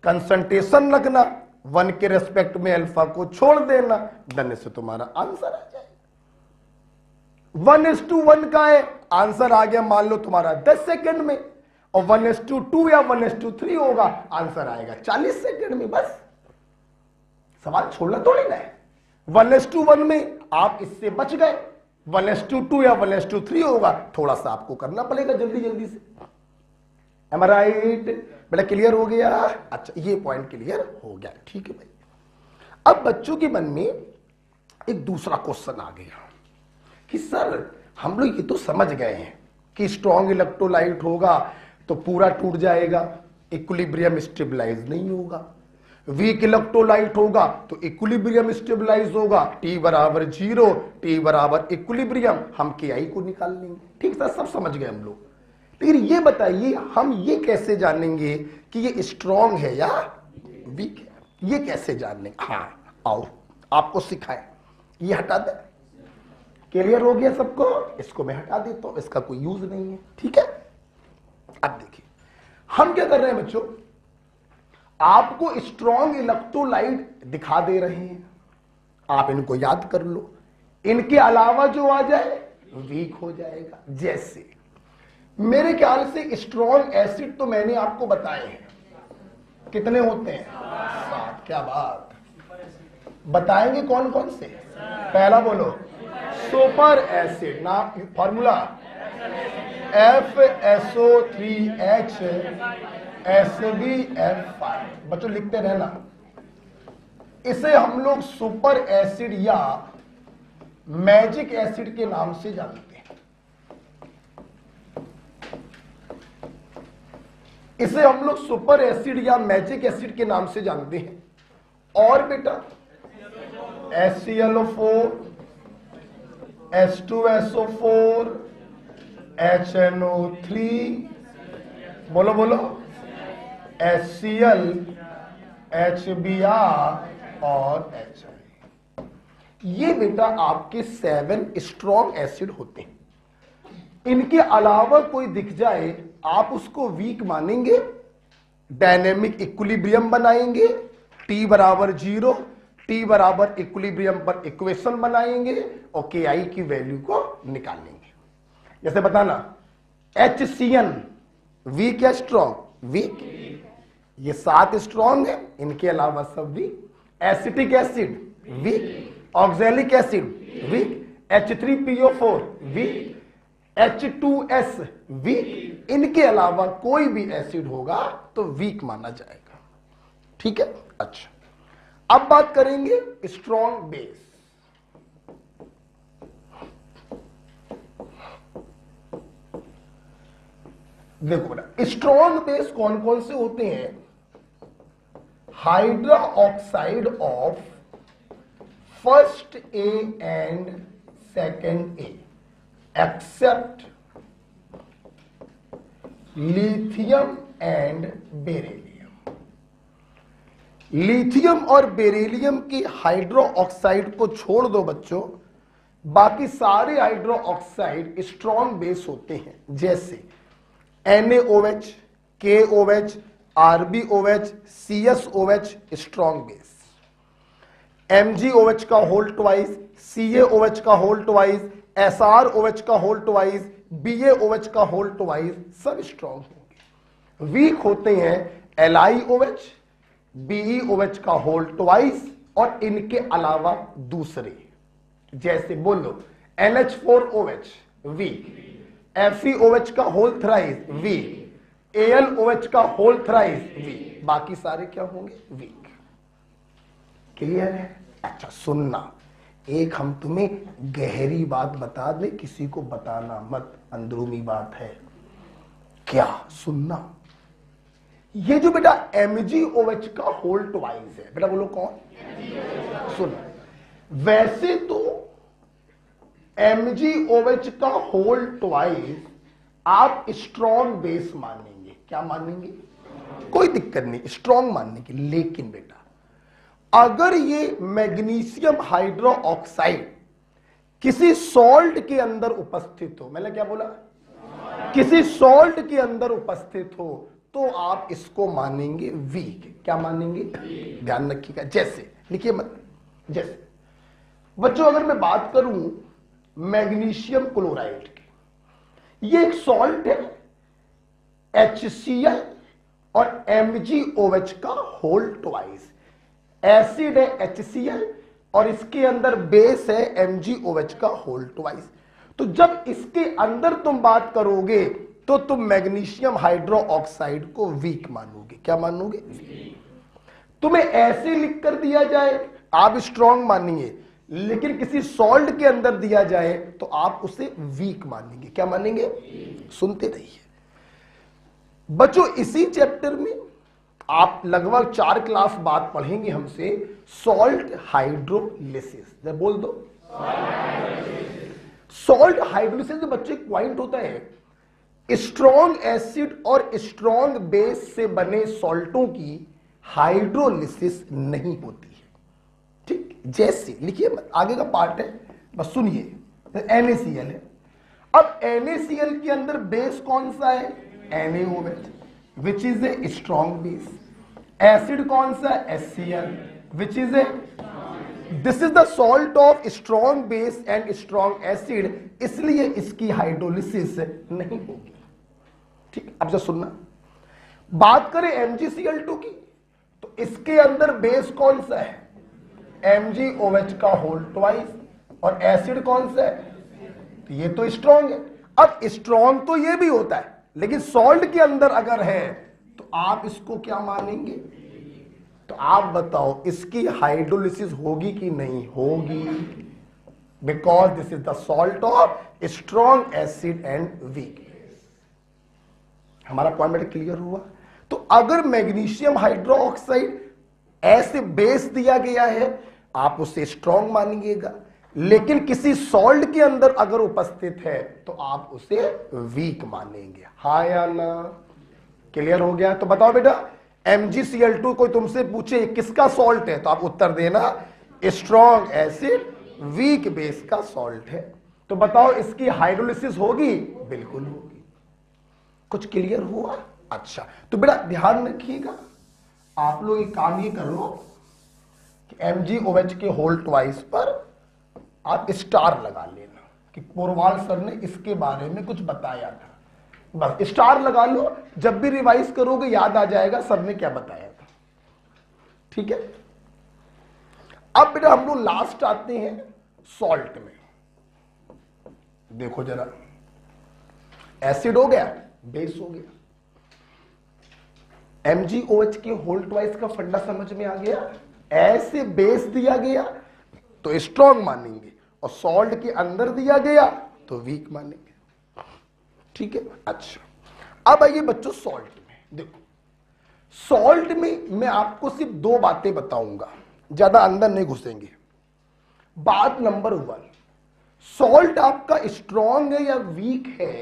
कंसंट्रेशन रखना, 1 के रेस्पेक्ट में अल्फा को छोड़ देना, डरने से तुम्हारा आंसर आ जाए। 1s2 का है, आंसर आ गया मान लो तुम्हारा 10 सेकंड में, और 1s2 या 1s2 होगा, आंसर आएगा 40 सेकंड में। बस सवाल छोड़ना थोड़ी ना है। 1s2 में आप इससे बच गए, 1s2 या 1s2 होगा, थोड़ा सा आपको करना पड़ेगा जल्दी जल्दी से। Am I right? बेटा क्लियर हो गया? अच्छा ये पॉइंट क्लियर हो गया। ठीक है भाई। अब बच्चों के मन में एक दूसरा क्वेश्चन आ गया कि सर हम लोग ये तो समझ गए हैं कि स्ट्रॉन्ग इलेक्ट्रोलाइट होगा तो पूरा टूट जाएगा, इक्विलिब्रियम स्टेबलाइज नहीं होगा। वीक इलेक्ट्रोलाइट होगा तो इक्विलिब्रियम स्टेबलाइज होगा, T बराबर 0, T बराबर इक्विलिब्रियम, हम KI को निकाल लेंगे। ठीक सर, सब समझ गए हम लोग। लेकिन ये बताइए हम ये कैसे जानेंगे कि ये स्ट्रॉन्ग है या वीक है, ये कैसे जानेंगे? हाँ आओ आपको सिखाएं। ये हटा दे, क्लियर हो गया सबको? इसको मैं हटा देता हूं, इसका कोई यूज नहीं है। ठीक है, अब देखिए हम क्या कर रहे हैं बच्चों, आपको स्ट्रॉन्ग इलेक्ट्रोलाइट दिखा दे रहे हैं, आप इनको याद कर लो, इनके अलावा जो आ जाए वीक हो जाएगा। जैसे मेरे ख्याल से स्ट्रॉन्ग एसिड तो मैंने आपको बताए हैं, कितने होते हैं? 7। क्या बात, बताएंगे कौन कौन से? पहला बोलो, सुपर एसिड, ना फॉर्मूला FSO3H SbF5। बच्चों लिखते रहना, इसे हम लोग सुपर एसिड या मैजिक एसिड के नाम से जानते हैं। इसे हम लोग सुपर एसिड या मैजिक एसिड के नाम से जानते हैं। और बेटा HClO4, H2SO4, HNO3, बोलो बोलो, HCl, HBr और HI। ये बेटा आपके 7 स्ट्रॉन्ग एसिड होते हैं। इनके अलावा कोई दिख जाए आप उसको वीक मानेंगे, डायनेमिक इक्विलिब्रियम बनाएंगे, T बराबर 0, T बराबर इक्विलिब्रियम पर इक्वेशन बनाएंगे और KI की वैल्यू को निकालेंगे। जैसे बताना HCN वीक या स्ट्रॉन्ग? वीक। ये 7 स्ट्रॉन्ग है, इनके अलावा सब weak. Acetic acid weak, oxalic acid weak, H3PO4 weak, H2S weak, इनके अलावा कोई भी एसिड होगा तो वीक माना जाएगा। ठीक है, अच्छा अब बात करेंगे स्ट्रॉन्ग बेस। देखो बेटा स्ट्रॉन्ग बेस कौन कौन से होते हैं? Hydroxide of first A and second A except lithium and beryllium. Lithium और बेरिलियम की हाइड्रो ऑक्साइड को छोड़ दो बच्चों, बाकी सारे हाइड्रो ऑक्साइड स्ट्रॉन्ग बेस होते हैं। जैसे NaOH, KOH, RbOH, CSOH strong base, MgOH का होल ट्वाइस, CaOH का होल ट्वाइस, SrOH का होल ट्वाइस, BaOH का होल ट्वाइस, सब स्ट्रॉन्ग होंगे। वीक होते हैं LiOH, BeOH का होल ट्वाइस और इनके अलावा दूसरे, जैसे बोलो NH4OH वीक, FeOH का होल थ्राइस वीक, AlOH का होल थ्राइस वीक, बाकी सारे क्या होंगे? वीक। क्लियर है? अच्छा सुनना, एक हम तुम्हें गहरी बात बता दें, किसी को बताना मत, अंदरूनी बात है। क्या? सुनना, ये जो बेटा MgOH का होल ट्वाइस है, बेटा बोलो कौन? सुन, वैसे तो MgOH का होल ट्वाइस आप स्ट्रॉन्ग बेस मानेंगे। क्या मानेंगे? कोई दिक्कत नहीं, स्ट्रॉन्ग मानने की। लेकिन बेटा अगर ये मैग्नीशियम हाइड्रो ऑक्साइड किसी सॉल्ट के अंदर उपस्थित हो, मैंने क्या बोला? किसी सॉल्ट के अंदर उपस्थित हो तो आप इसको मानेंगे वीक। क्या मानेंगे? ध्यान रखिएगा। जैसे लिखिए मत, जैसे बच्चों अगर मैं बात करूं मैग्नीशियम क्लोराइड की, ये एक सॉल्ट है, HCl और MgOH का होल ट्वाइस, एसिड है HCl और इसके अंदर बेस है MgOH का होल ट्वाइस। तो जब इसके अंदर तुम बात करोगे तो तुम मैग्नीशियम हाइड्रो ऑक्साइड को वीक मानोगे। क्या मानोगे? तुम्हें ऐसे लिख कर दिया जाए आप स्ट्रॉन्ग मानिए, लेकिन किसी सॉल्ट के अंदर दिया जाए तो आप उसे वीक मानेंगे। क्या मानेंगे? सुनते रहिए बच्चों, इसी चैप्टर में आप लगभग 4 क्लास बाद पढ़ेंगे हमसे सॉल्ट हाइड्रोलिसिस। जब बोल दो सॉल्ट हाइड्रोलिसिस में बच्चे एक पॉइंट होता है, स्ट्रॉन्ग एसिड और स्ट्रॉन्ग बेस से बने सॉल्टों की हाइड्रोलिसिस नहीं होती है। ठीक, जैसे लिखिए आगे का पार्ट है, बस सुनिए। NaCl है, अब NaCl के अंदर बेस कौन सा है? NaOH which is a strong base. Acid कौन सा? HCl which is a, this is the salt of strong base and strong acid, इसलिए इसकी हाइड्रोलिसिस नहीं होगी। ठीक, अब जब सुनना, बात करें MgCl2 की, तो इसके अंदर बेस कौन सा है? MgOH का होल ट्वाइस, और एसिड कौन सा है? तो ये तो स्ट्रॉन्ग है। अब स्ट्रॉन्ग तो ये भी होता है, लेकिन सॉल्ट के अंदर अगर है तो आप इसको क्या मानेंगे? तो आप बताओ इसकी हाइड्रोलिसिस होगी कि नहीं होगी? Because this is the salt of strong acid and weak. हमारा पॉइंट क्लियर हुआ? तो अगर मैग्नीशियम हाइड्रोक्साइड ऐसे बेस दिया गया है आप उसे स्ट्रॉन्ग मानिएगा, लेकिन किसी सॉल्ट के अंदर अगर उपस्थित है तो आप उसे वीक मानेंगे। हाँ या ना? क्लियर हो गया? तो बताओ बेटा, MgCl2 कोई तुमसे पूछे किसका सॉल्ट है तो आप उत्तर देना स्ट्रॉन्ग एसिड वीक बेस का सॉल्ट है। तो बताओ इसकी हाइड्रोलिसिस होगी? बिल्कुल होगी। कुछ क्लियर हुआ? अच्छा, तो बेटा ध्यान रखिएगा, आप लोग एक काम ये कर लो कि MgOH के होल ट्वाइस पर आप स्टार लगा लेना कि पोरवाल सर ने इसके बारे में कुछ बताया था। बस स्टार लगा लो, जब भी रिवाइज करोगे याद आ जाएगा सर ने क्या बताया था। ठीक है, अब बेटा हम लोग लास्ट आते हैं सॉल्ट में। देखो जरा, एसिड हो गया, बेस हो गया, MgOH के होल ट्वाइस का फंडा समझ में आ गया। ऐसे बेस दिया गया तो स्ट्रॉन्ग मानेंगे, और सॉल्ट के अंदर दिया गया तो वीक मानेंगे। ठीक है, अच्छा अब आइए बच्चों सॉल्ट में। देखो सॉल्ट में मैं आपको सिर्फ 2 बातें बताऊंगा, ज्यादा अंदर नहीं घुसेंगे। बात नंबर 1, सॉल्ट आपका स्ट्रॉन्ग है या वीक है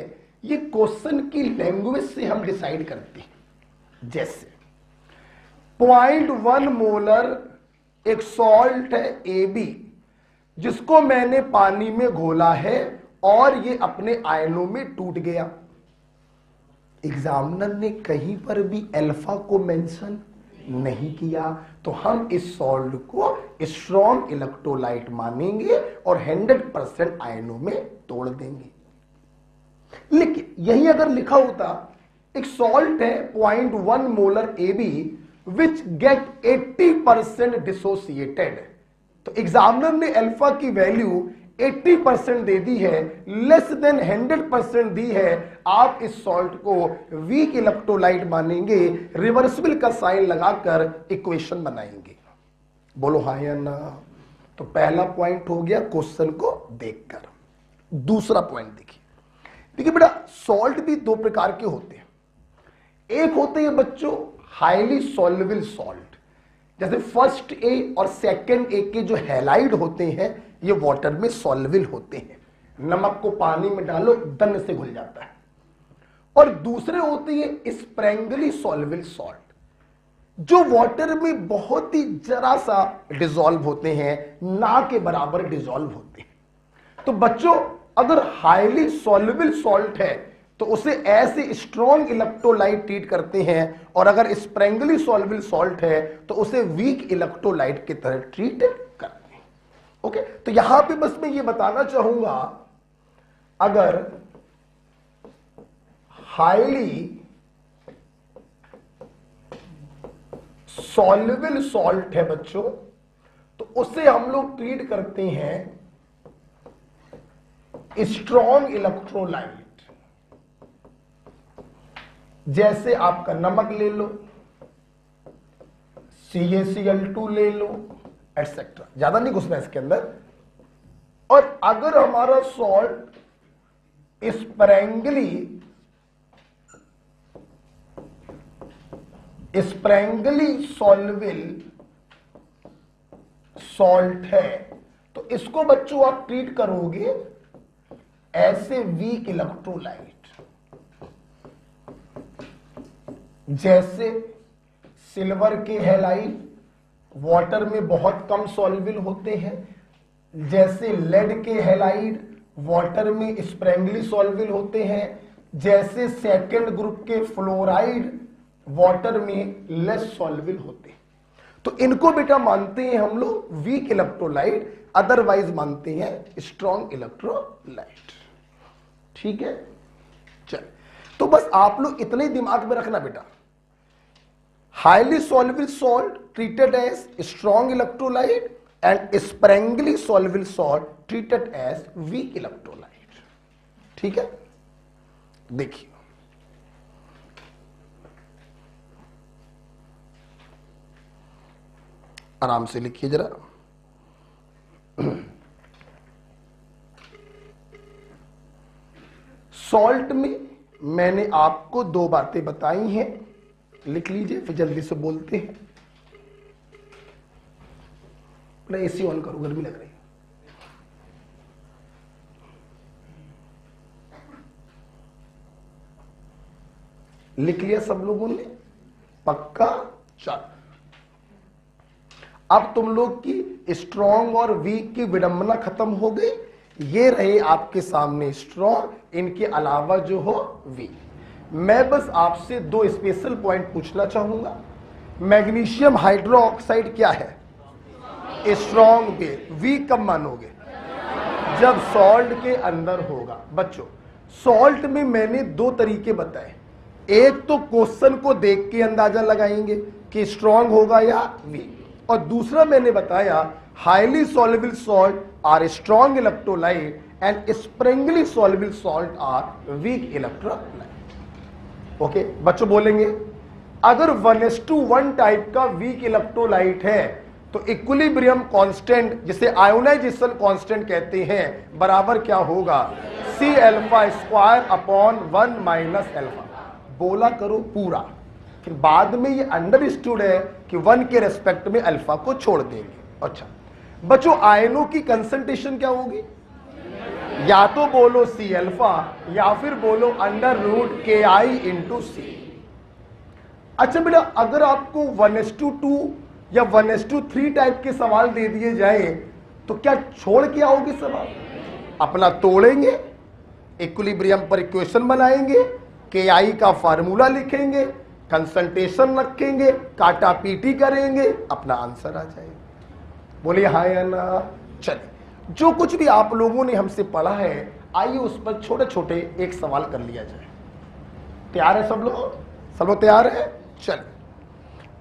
ये क्वेश्चन की लैंग्वेज से हम डिसाइड करते हैं। जैसे 0.1 मोलर एक सॉल्ट है AB, जिसको मैंने पानी में घोला है और ये अपने आयनों में टूट गया। एग्जामिनर ने कहीं पर भी अल्फा को मेंशन नहीं किया, तो हम इस सॉल्ट को स्ट्रॉन्ग इलेक्ट्रोलाइट मानेंगे और 100% आयनों में तोड़ देंगे। लेकिन यही अगर लिखा होता एक सॉल्ट है 0.1 molar AB which get 80% dissociated, तो एग्जामिनर ने अल्फा की वैल्यू 80% दे दी है, लेस देन 100% दी है, आप इस सॉल्ट को वीक इलेक्ट्रोलाइट मानेंगे, रिवर्सिबल का साइन लगाकर इक्वेशन बनाएंगे। बोलो हाँ या ना? तो पहला पॉइंट हो गया क्वेश्चन को देखकर। दूसरा पॉइंट देखिए बेटा, सॉल्ट भी 2 प्रकार के होते हैं। एक होते हैं बच्चों हाईली सॉल्युबल सॉल्ट, जैसे फर्स्ट ए और सेकंड ए के जो हैलाइड होते हैं ये वाटर में सॉल्युबल होते हैं, नमक को पानी में डालो दन से घुल जाता है। और दूसरे होते हैं स्प्रैंगली सॉल्युबल सॉल्ट, जो वाटर में बहुत ही जरा सा डिसॉल्व होते हैं, ना के बराबर डिसॉल्व होते हैं। तो बच्चों अगर हाईली सॉल्युबल सॉल्ट है तो उसे ऐसे स्ट्रॉन्ग इलेक्ट्रोलाइट ट्रीट करते हैं, और अगर स्प्रैंगली सॉल्युबल सॉल्ट है तो उसे वीक इलेक्ट्रोलाइट की तरह ट्रीट करते हैं। ओके, तो यहां पे बस मैं ये बताना चाहूंगा, अगर हाईली सॉल्युबल सॉल्ट है बच्चों तो उसे हम लोग ट्रीट करते हैं स्ट्रॉन्ग इलेक्ट्रोलाइट। जैसे आपका नमक ले लो, CaCl2 ले लो, एटसेट्रा। ज्यादा नहीं घुसना इसके अंदर, अगर हमारा सॉल्ट स्प्रैंगली सॉल्वेबल सॉल्ट है, तो इसको बच्चों आप ट्रीट करोगे ऐसे वीक इलेक्ट्रोलाइट, जैसे सिल्वर के हैलाइड वाटर में बहुत कम सॉल्युबल होते हैं, जैसे लेड के हैलाइड वाटर में स्प्रैंगली सॉल्युबल होते हैं, जैसे सेकंड ग्रुप के फ्लोराइड वाटर में लेस सॉल्युबल होते हैं। तो इनको बेटा मानते हैं हम लोग वीक इलेक्ट्रोलाइट, अदरवाइज मानते हैं स्ट्रॉन्ग इलेक्ट्रोलाइट। ठीक है, चल तो बस आप लोग इतने ही दिमाग में रखना बेटा, highly soluble salt treated as strong electrolyte and sparingly soluble salt treated as weak electrolyte. ठीक है, देखिए आराम से लिखिए जरा। सॉल्ट में मैंने आपको दो बातें बताई हैं, लिख लीजिए फिर जल्दी से बोलते हैं। मैं एसी ऑन करूं, गर्मी लग रही है। लिख लिया सब लोगों ने? पक्का? चल अब तुम लोग की स्ट्रॉन्ग और वीक की विडंबना खत्म हो गई। ये रहे आपके सामने स्ट्रॉन्ग, इनके अलावा जो हो वीक। मैं बस आपसे दो स्पेशल पॉइंट पूछना चाहूंगा। मैग्नीशियम हाइड्रोक्साइड क्या है? Strong base. वीक कब मानोगे? जब सॉल्ट के अंदर होगा। बच्चों सॉल्ट में मैंने दो तरीके बताए, एक तो क्वेश्चन को देख के अंदाजा लगाएंगे कि स्ट्रॉन्ग होगा या वीक, और दूसरा मैंने बताया highly soluble salt are strong electrolyte and sparingly soluble salt are weak electrolyte. Okay बच्चों बोलेंगे अगर 1:1 टाइप का वीक इलेक्ट्रोलाइट है तो इक्विलिब्रियम कांस्टेंट, जिसे आयोनाइजेशन कांस्टेंट कहते हैं, बराबर क्या होगा? C⁴/1 - बोला करो पूरा, फिर बाद में ये अंडरस्टूड है कि 1 के रेस्पेक्ट में अल्फा को छोड़ देंगे। अच्छा बच्चों आयनों की कंसंट्रेशन क्या होगी? या तो बोलो C⁴ या फिर बोलो √KI/C। अच्छा बेटा अगर आपको 1:2 या 1:3 टाइप के सवाल दे दिए जाए तो क्या छोड़ के आओगे सवाल? अपना तोड़ेंगे, इक्विलिब्रियम पर इक्वेशन बनाएंगे, KI का फार्मूला लिखेंगे, कंसंट्रेशन रखेंगे, काटा पीटी करेंगे, अपना आंसर आ जाएगा। बोलिए हाँ या ना? चलिए जो कुछ भी आप लोगों ने हमसे पढ़ा है आइए उस पर छोटे छोटे एक सवाल कर लिया जाए। तैयार है सब लोग? सब लोग तैयार है? चलिए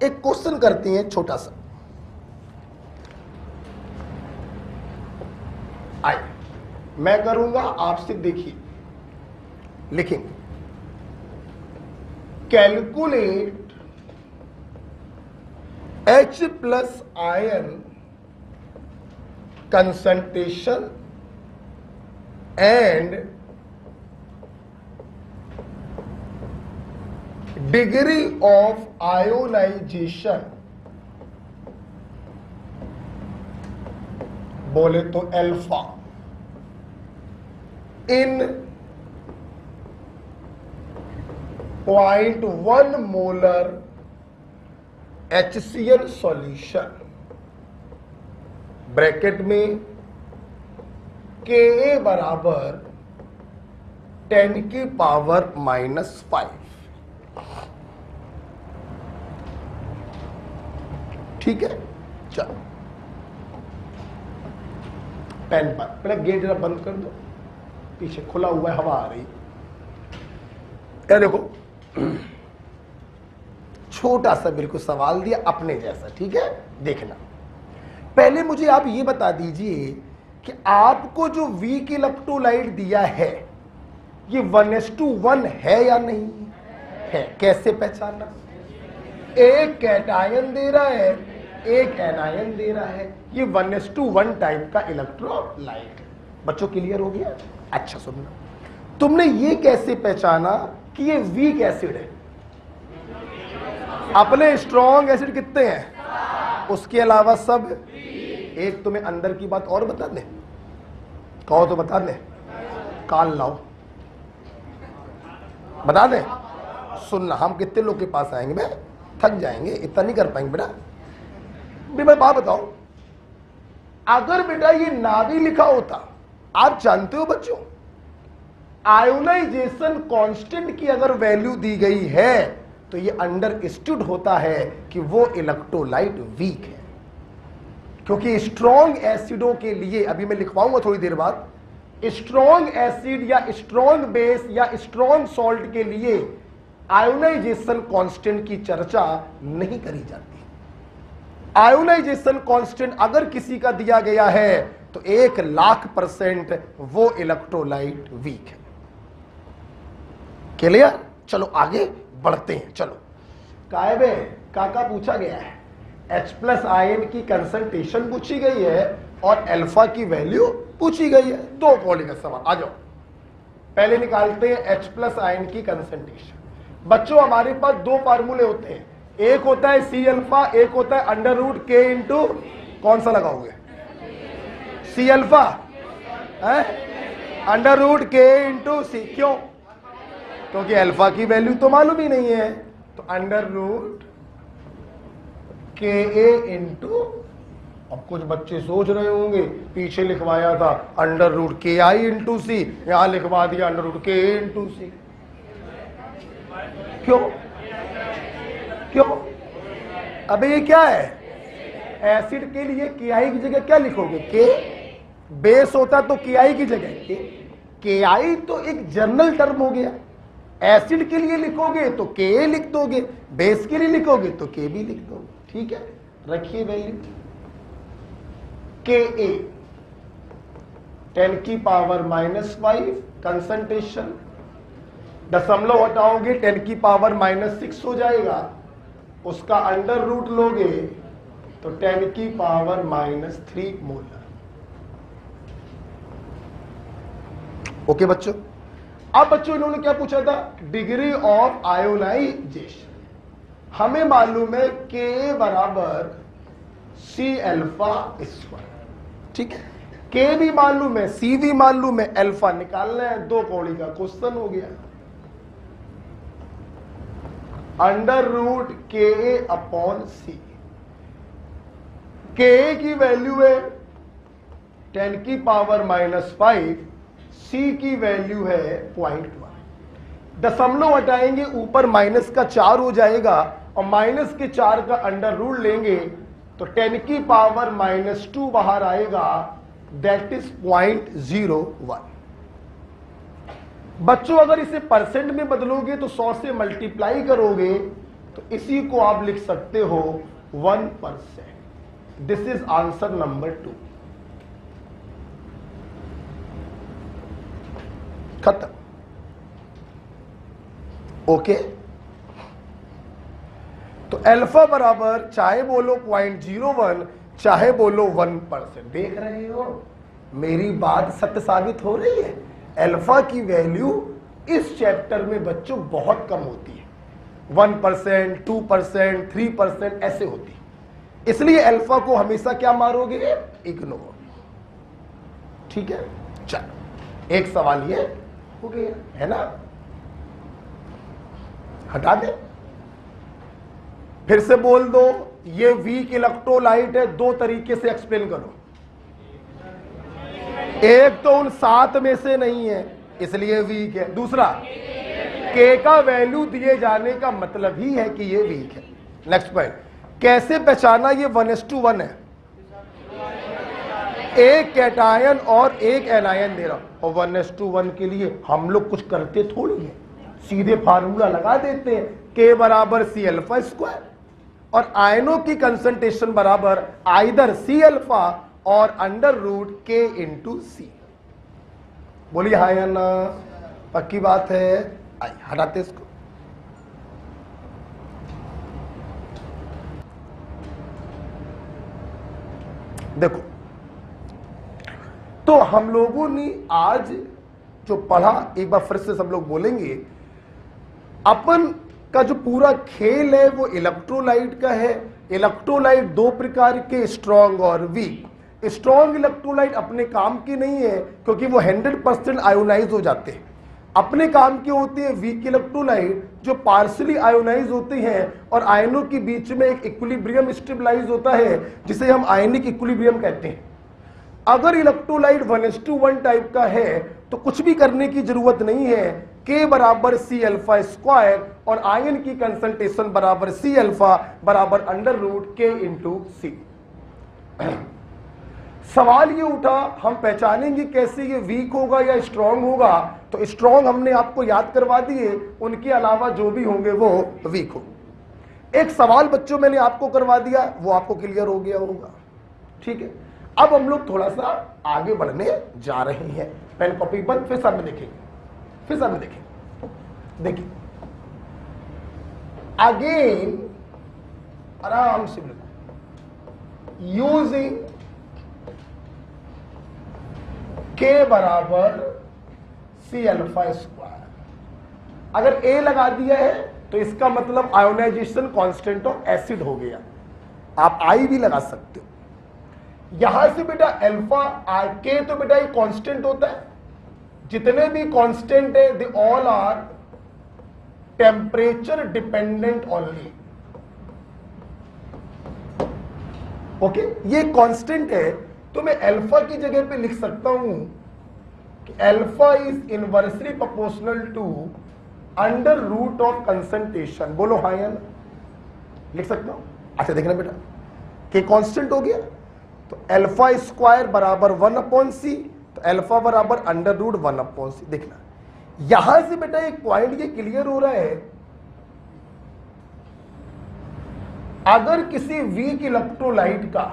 एक क्वेश्चन करते हैं छोटा सा। आइए मैं करूंगा, आपसे देखिए लिखेंगे। Calculate H+ ion concentration and degree of ionization, बोले तो alpha, in 0.1 molar HCl solution, bracket में Ka बराबर 10⁻⁻⁵। ठीक है चलो पेन पर पहले गेट जरा बंद कर दो, पीछे खुला हुआ है, हवा आ रही। क्या देखो छोटा सा बिल्कुल सवाल दिया अपने जैसा, ठीक है देखना। पहले मुझे आप ये बता दीजिए कि आपको जो वीक इलेक्ट्रोलाइट दिया है ये 1:1 है या नहीं है? कैसे पहचानना? एक कैटायन दे रहा है, एक एनायन दे रहा है, ये 1:1 टाइप का इलेक्ट्रोलाइट है। बच्चों क्लियर हो गया? अच्छा सुनना, तुमने ये कैसे पहचाना कि ये वीक एसिड है? अपने स्ट्रॉन्ग एसिड कितने हैं, उसके अलावा सब। एक तुम्हें अंदर की बात और बता दें, कहो तो बता दें, कान लाओ बता दें। सुनना, हम कितने लोग के पास आएंगे, मैं थक जाएंगे, इतना नहीं कर पाएंगे बेटा। मैं बात बताओ, अगर बेटा ये ना भी लिखा होता, आप जानते हो बच्चों, आयोनाइजेशन कांस्टेंट की अगर वैल्यू दी गई है तो ये अंडरस्टूड होता है कि वो इलेक्ट्रोलाइट वीक है। क्योंकि स्ट्रॉन्ग एसिडों के लिए, अभी मैं लिखवाऊंगा थोड़ी देर बाद, स्ट्रॉन्ग एसिड या स्ट्रॉन्ग बेस या स्ट्रॉन्ग सॉल्ट के लिए आयोनाइजेशन कांस्टेंट की चर्चा नहीं करी जाती। आयोनाइजेशन कांस्टेंट अगर किसी का दिया गया है तो 1,00,000% वो इलेक्ट्रोलाइट वीक है। क्लियर? चलो आगे बढ़ते हैं। चलो कायबे काका पूछा गया है, H+ आयन की कंसंट्रेशन पूछी गई है और अल्फा की वैल्यू पूछी गई है। दो कॉली का सवाल, आ जाओ पहले निकालते हैं H+ आयन की कंसंट्रेशन। बच्चों हमारे पास दो फार्मूले होते हैं, एक होता है C∝, एक होता है √K इंटू, कौन सा लगाओगे? C∝, √K into C। क्यों? क्योंकि अल्फा की वैल्यू तो मालूम ही नहीं है, तो √KA इंटू, अब कुछ बच्चे सोच रहे होंगे पीछे लिखवाया था √KI इंटू C, यहां लिखवा दिया √KA इंटू C। क्यों? क्यों? अबे ये क्या है? एसिड के लिए KI की जगह क्या लिखोगे? K। बेस होता तो KI की जगह K। KI तो एक जर्नल टर्म हो गया। एसिड के लिए लिखोगे तो Ka लिख दोगे, बेस के लिए लिखोगे तो K भी लिख दोगे। ठीक है, रखिए वैल्यू Ka 10⁻⁻5 कंसंट्रेशन, दशमलव हटाओगे 10⁻⁻6 हो जाएगा, उसका अंडर रूट लोगे तो 10⁻⁻3 मोलर। ओके बच्चों, अब बच्चों इन्होंने क्या पूछा था? Degree of ionization. हमें मालूम है Ka बराबर C∝²। ठीक है, K भी मालूम है, C भी मालूम है, अल्फा निकालना है। दो कौड़ी का क्वेश्चन हो गया। √KA/C। Ka की वैल्यू है 10⁻⁻5, C की वैल्यू है 0.1। दशमलव हटाएंगे, ऊपर माइनस का 4 हो जाएगा और माइनस के 4 का अंडर रूट लेंगे तो 10⁻⁻2 बाहर आएगा, दैट इज 0.01। बच्चों अगर इसे परसेंट में बदलोगे तो 100 से मल्टीप्लाई करोगे तो इसी को आप लिख सकते हो 1%। This is answer number 2। खत्म। ओके, तो अल्फा बराबर चाहे बोलो 0.01 चाहे बोलो 1%। देख रहे हो मेरी बात सत्य साबित हो रही है। अल्फा की वैल्यू इस चैप्टर में बच्चों बहुत कम होती है, 1%, 2%, 3% ऐसे होती है। इसलिए अल्फा को हमेशा क्या मारोगे? इग्नोर। ठीक है, चलो एक सवाल ये हो गया है ना, हटा दे। फिर से बोल दो, ये वीक इलेक्ट्रोलाइट है, दो तरीके से एक्सप्लेन करो। एक तो उन 7 में से नहीं है इसलिए वीक है, दूसरा K का वैल्यू दिए जाने का मतलब ही है कि ये वीक है। नेक्स्ट पॉइंट, कैसे पहचाना ये 1:1 है? एक कैटायन और एक एनायन दे रहा, और 1:1 के लिए हम लोग कुछ करते थोड़ी है, सीधे फार्मूला लगा देते हैं, K बराबर C∝² और आयनों की कंसंट्रेशन बराबर आइदर C∝ और √K इंटू C। बोलिए हाँ या ना? पक्की बात है। आइए हटाते इसको। देखो तो हम लोगों ने आज जो पढ़ा, एक बार फिर से सब लोग बोलेंगे, अपन का जो पूरा खेल है वो इलेक्ट्रोलाइट का है। इलेक्ट्रोलाइट दो प्रकार के, स्ट्रॉन्ग और वीक। स्ट्रॉन्ग इलेक्ट्रोलाइट अपने काम की नहीं है क्योंकि वो 100% आयोनाइज हो जाते हैं। अपने काम की होती है वीक इलेक्ट्रोलाइट जो पार्शियली आयोनाइज होते हैं और आयनों के बीच में एक इक्विलिब्रियम स्टेबलाइज होता है जिसे हम आयनिक इक्विलिब्रियम कहते हैं। अगर इलेक्ट्रोलाइट 1:1 टाइप का है तो कुछ भी करने की जरूरत नहीं है, K बराबर C अल्फा स्क्वायर और आयन की कंसंट्रेशन बराबर C अल्फा बराबर √K इंटू C। सवाल ये उठा, हम पहचानेंगे कैसे ये वीक होगा या स्ट्रॉन्ग होगा? तो स्ट्रॉन्ग हमने आपको याद करवा दिए, उनके अलावा जो भी होंगे वो वीक हो। एक सवाल बच्चों मैंने आपको करवा दिया, वो आपको क्लियर हो गया होगा, ठीक है। अब हम लोग थोड़ा सा आगे बढ़ने जा रहे हैं। पेन कॉपी बंद, फिर सामने देखेंगे, फिर सामने देखेंगे। देखिए अगेन आराम से यूजिंग K बराबर C अल्फा स्क्वायर। अगर A लगा दिया है तो इसका मतलब आयोनाइजेशन कांस्टेंट ऑफ एसिड हो गया। आप I भी लगा सकते हो। यहां से बेटा अल्फा K तो बेटा एक कांस्टेंट होता है, जितने भी कांस्टेंट है they all are temperature dependent only. Okay, ये कांस्टेंट है तो मैं अल्फा की जगह पे लिख सकता हूं कि alpha is inversely proportional to √ of concentration. बोलो हाँ या ना, लिख सकता हूं। अच्छा देखना बेटा, के कांस्टेंट हो गया तो अल्फा स्क्वायर बराबर 1/c, तो अल्फा बराबर √1/c। देखना यहां से बेटा एक पॉइंट ये क्लियर हो रहा है, अगर किसी वीक इलेक्ट्रोलाइट का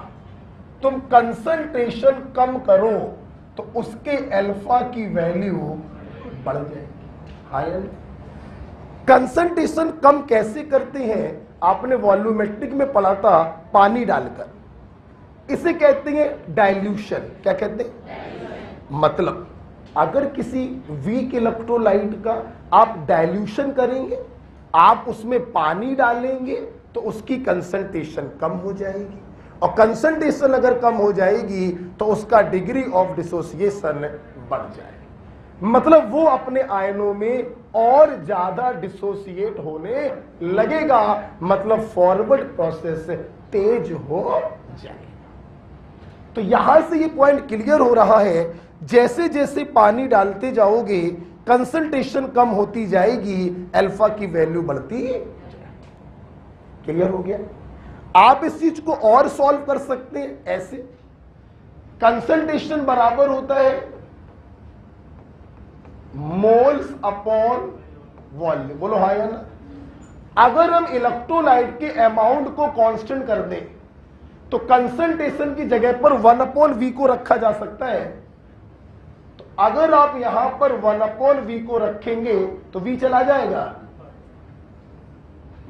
तुम कंसंट्रेशन कम करो तो उसके अल्फा की वैल्यू बढ़ जाएगी। कंसंट्रेशन कम कैसे करते हैं? आपने वॉल्यूमेट्रिक में पढ़ा था, पानी डालकर। इसे कहते हैं डाइल्यूशन। क्या कहते हैं? मतलब अगर किसी वीक इलेक्ट्रोलाइट का आप डाइल्यूशन करेंगे, आप उसमें पानी डालेंगे तो उसकी कंसंट्रेशन कम हो जाएगी, और कंसंट्रेशन अगर कम हो जाएगी तो उसका डिग्री ऑफ डिसोसिएशन बढ़ जाएगी। मतलब वो अपने आयनों में और ज्यादा डिसोसिएट होने लगेगा, मतलब फॉरवर्ड प्रोसेस तेज हो जाएगा। तो यहां से ये पॉइंट क्लियर हो रहा है, जैसे जैसे पानी डालते जाओगे कंसंट्रेशन कम होती जाएगी, अल्फा की वैल्यू बढ़ती जाएगी। क्लियर हो गया? आप इस चीज को और सॉल्व कर सकते हैं ऐसे, कंसंट्रेशन बराबर होता है मोल्स अपॉन वॉल्यूम। बोलो हाँ या ना। अगर हम इलेक्ट्रोलाइट के अमाउंट को कांस्टेंट कर दें तो कंसंट्रेशन की जगह पर 1/v को रखा जा सकता है। तो अगर आप यहां पर 1/v को रखेंगे तो v चला जाएगा।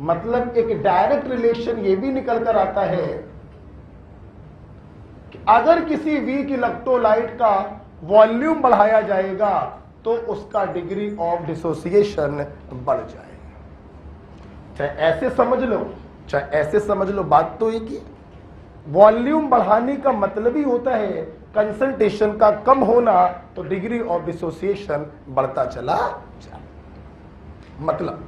मतलब एक डायरेक्ट रिलेशन ये भी निकल कर आता है कि अगर किसी वीक इलेक्ट्रोलाइट का वॉल्यूम बढ़ाया जाएगा तो उसका डिग्री ऑफ डिसोसिएशन बढ़ जाएगा। चाहे ऐसे समझ लो चाहे ऐसे समझ लो, बात तो एक ही। वॉल्यूम बढ़ाने का मतलब ही होता है कंसंट्रेशन का कम होना, तो डिग्री ऑफ डिसोसिएशन बढ़ता चला जाए। मतलब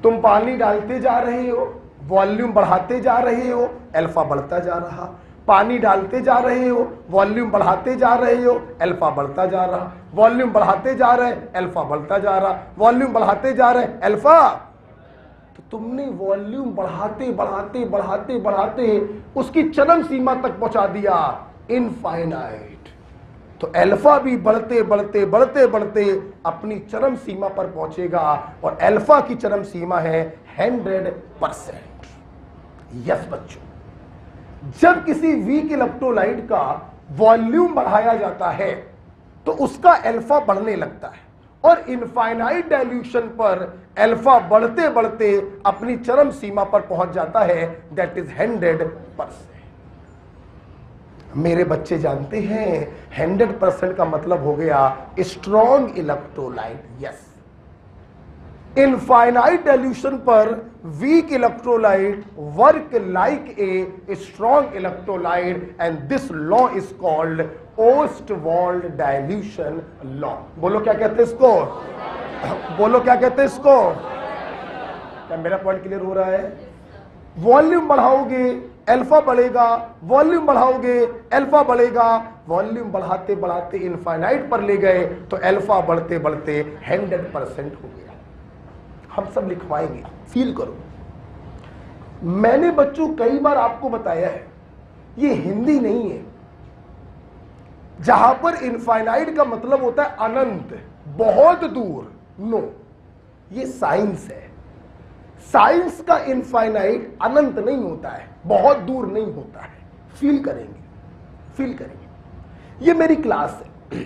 तुम पानी डालते जा रहे हो, वॉल्यूम बढ़ाते जा रहे हो, अल्फा बढ़ता जा रहा। पानी डालते जा रहे हो, वॉल्यूम बढ़ाते जा रहे हो, अल्फा बढ़ता जा रहा। वॉल्यूम बढ़ाते जा रहे, अल्फा बढ़ता जा रहा। वॉल्यूम बढ़ाते जा रहे, अल्फा। तो तुमने वॉल्यूम बढ़ाते बढ़ाते बढ़ाते बढ़ाते उसकी चरम सीमा तक पहुंचा दिया, इनफाइनाइट। तो अल्फा भी बढ़ते बढ़ते बढ़ते बढ़ते अपनी चरम सीमा पर पहुंचेगा, और अल्फा की चरम सीमा है 100%। यस बच्चों, जब किसी वीक इलेक्ट्रोलाइट का वॉल्यूम बढ़ाया जाता है तो उसका अल्फा बढ़ने लगता है, और इनफाइनाइट डाइल्यूशन पर अल्फा बढ़ते बढ़ते अपनी चरम सीमा पर पहुंच जाता है, दैट इज 100%। मेरे बच्चे जानते हैं 100% का मतलब हो गया strong electrolyte. Yes, infinite dilution पर weak electrolyte work like a strong electrolyte and this law is called Ostwald dilution law. बोलो क्या कहते हैं इसको, बोलो क्या कहते हैं इसको। क्या मेरा पॉइंट क्लियर हो रहा है? वॉल्यूम बढ़ाओगे अल्फा बढ़ेगा, वॉल्यूम बढ़ाओगे अल्फा बढ़ेगा, वॉल्यूम बढ़ाते बढ़ाते इनफाइनाइट पर ले गए तो अल्फा बढ़ते बढ़ते 100% हो गया। हम सब लिखवाएंगे, फील करो। मैंने बच्चों कई बार आपको बताया है ये हिंदी नहीं है। जहां पर इनफाइनाइट का मतलब होता है अनंत, बहुत दूर, नो, ये साइंस है। साइंस का इनफाइनाइट अनंत नहीं होता है, बहुत दूर नहीं होता है। फील करेंगे, फील करेंगे। ये मेरी क्लास है,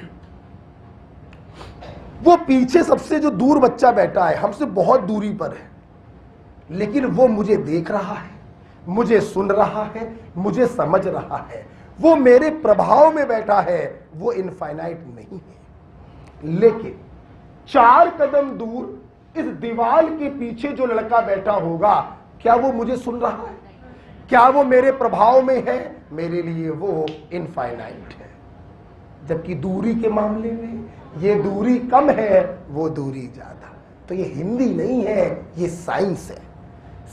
वो पीछे सबसे जो दूर बच्चा बैठा है हमसे बहुत दूरी पर है, लेकिन वो मुझे देख रहा है, मुझे सुन रहा है, मुझे समझ रहा है, वो मेरे प्रभाव में बैठा है, वो इनफाइनाइट नहीं है। लेकिन 4 कदम दूर इस दीवार के पीछे जो लड़का बैठा होगा, क्या वो मुझे सुन रहा है? क्या वो मेरे प्रभाव में है? मेरे लिए वो इनफाइनाइट है। जबकि दूरी के मामले में ये दूरी कम है, वो दूरी ज्यादा। तो ये हिंदी नहीं है, ये साइंस है।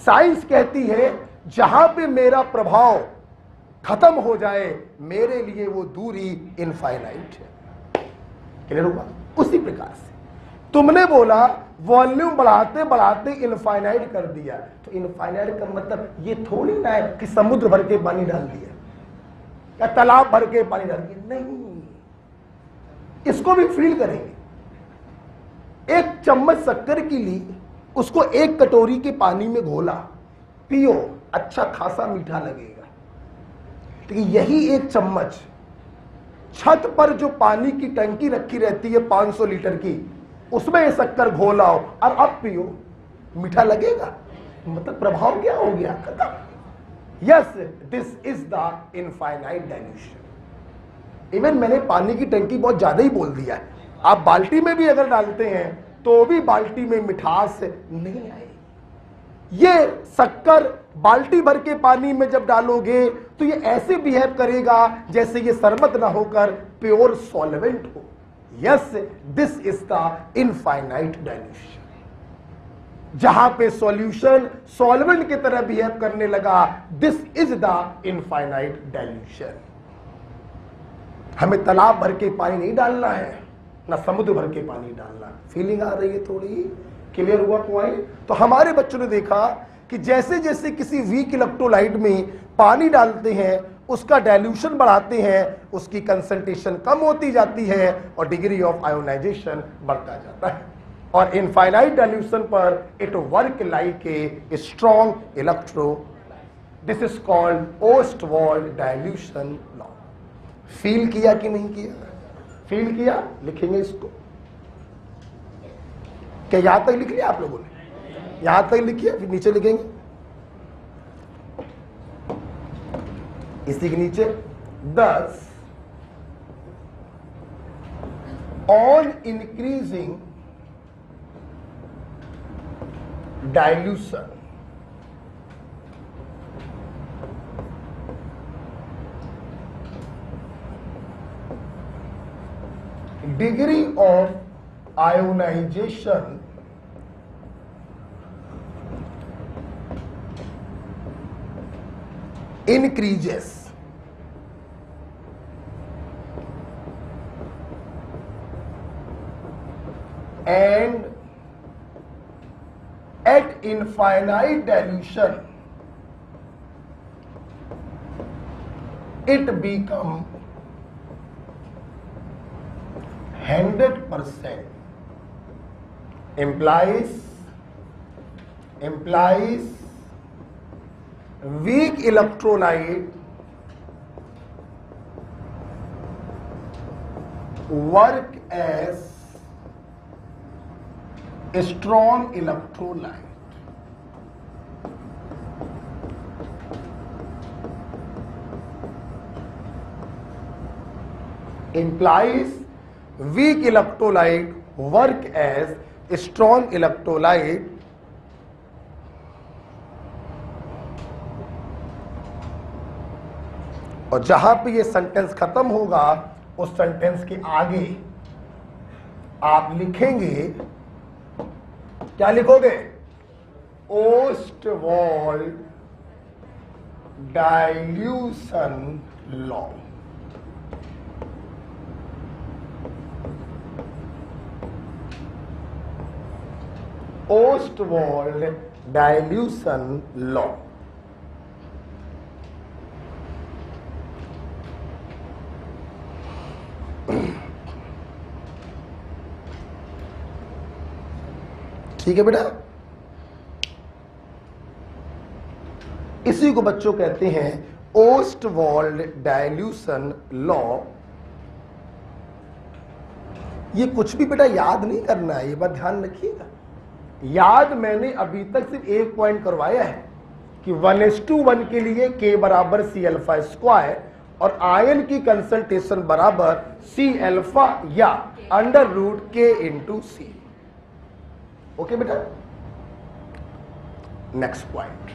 साइंस कहती है जहां पे मेरा प्रभाव खत्म हो जाए, मेरे लिए वो दूरी इनफाइनाइट है। क्लियर हुआ? उसी प्रकार से तुमने बोला वॉल्यूम बढ़ाते बढ़ाते इनफाइनाइट कर दिया, तो इनफाइनाइट का मतलब ये थोड़ी ना है कि समुद्र भर के पानी डाल दिया या तालाब भर के पानी डाल दिया, नहीं। इसको भी फील करेंगे। एक चम्मच शक्कर की ली, उसको 1 कटोरी के पानी में घोला, पियो, अच्छा खासा मीठा लगेगा। लेकिन यही 1 चम्मच छत पर जो पानी की टंकी रखी रहती है 500 लीटर की, उसमें ये शक्कर घोलाओ और अब पियो, मीठा लगेगा? मतलब प्रभाव क्या हो गया? खत्म। Yes, this is the infinite dilution. Even मैंने पानी की टंकी बहुत ज्यादा ही बोल दिया है। आप बाल्टी में भी अगर डालते हैं तो भी बाल्टी में मिठास नहीं आएगी। ये शक्कर बाल्टी भर के पानी में जब डालोगे तो ये ऐसे बिहेव करेगा जैसे ये शरबत ना होकर प्योर सॉल्वेंट हो। Yes, this is the infinite dilution. जहां पे सॉल्यूशन सॉल्वेंट की तरह बिहेव करने लगा, this is the infinite dilution. हमें तालाब भर के पानी नहीं डालना है, ना समुद्र भर के पानी डालना। फीलिंग आ रही है? थोड़ी क्लियर हुआ पॉइंट? तो हमारे बच्चों ने देखा कि जैसे जैसे किसी वीक इलेक्ट्रोलाइट में पानी डालते हैं, उसका डाइल्यूशन बढ़ाते हैं, उसकी कंसंट्रेशन कम होती जाती है और डिग्री ऑफ आयोनाइजेशन बढ़ता जाता है। और इनफाइनाइट डाइल्यूशन पर it work like a strong electrolyte. This is called Ostwald dilution law. Feel किया कि नहीं किया? फील किया? लिखेंगे इसको। क्या यहां तक लिख लिया आप लोगों ने? यहां तक लिखिए, फिर नीचे लिखेंगे इसी के नीचे। Thus, on increasing dilution, degree of ionization increases. And at infinite dilution, it becomes 100%. Implies weak electrolyte work as a strong electrolyte. implies weak electrolyte work as strong electrolyte और जहां पे ये सेंटेंस खत्म होगा उस सेंटेंस के आगे आप लिखेंगे, क्या लिखोगे? Ostwald dilution law. Ostwald dilution law. ठीक है बेटा, इसी को बच्चों कहते हैं ओस्टवाल्ड डाइल्यूशन लॉ। ये कुछ भी बेटा याद नहीं करना है, ये बात ध्यान रखिएगा। याद मैंने अभी तक सिर्फ एक पॉइंट करवाया है कि 1:1 के लिए K बराबर C अल्फा स्क्वायर और आयन की कंसंट्रेशन बराबर C अल्फा या √K × C। ओके बेटा, नेक्स्ट पॉइंट।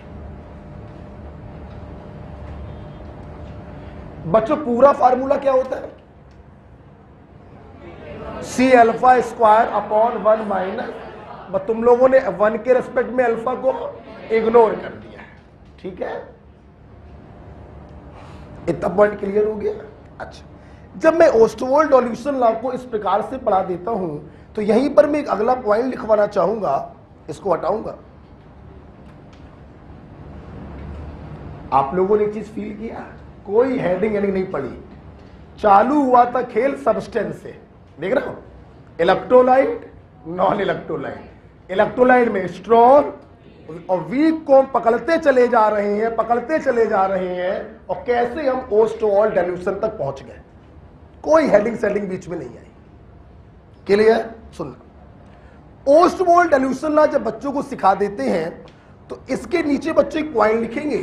बच्चों पूरा फार्मूला क्या होता है? C alpha square upon 1 minus, तुम लोगों ने 1 के रेस्पेक्ट में अल्फा को इग्नोर कर दिया है। ठीक है, इतना पॉइंट क्लियर हो गया। अच्छा, जब मैं ओस्टवाल्ड डाइल्यूशन लॉ को इस प्रकार से पढ़ा देता हूं तो यहीं पर मैं एक अगला पॉइंट लिखवाना चाहूंगा, इसको हटाऊंगा। आप लोगों ने एक चीज फील किया, कोई हेडिंग नहीं पड़ी, चालू हुआ था खेल सब्सटेंस से। देख रहे हो, इलेक्ट्रोलाइट नॉन इलेक्ट्रोलाइट, इलेक्ट्रोलाइट में स्ट्रॉन्ग और वीक को हम पकड़ते चले जा रहे हैं, पकड़ते चले जा रहे हैं, और कैसे हम ओस्टवाल्ड डाइल्यूशन तक पहुंच गए। कोई हेडिंग सेडिंग बीच में नहीं आई। क्लियर? सुनना, ओस्टवाल्ड डाइल्यूशन लॉ जब बच्चों को सिखा देते हैं तो इसके नीचे बच्चे एक पॉइंट लिखेंगे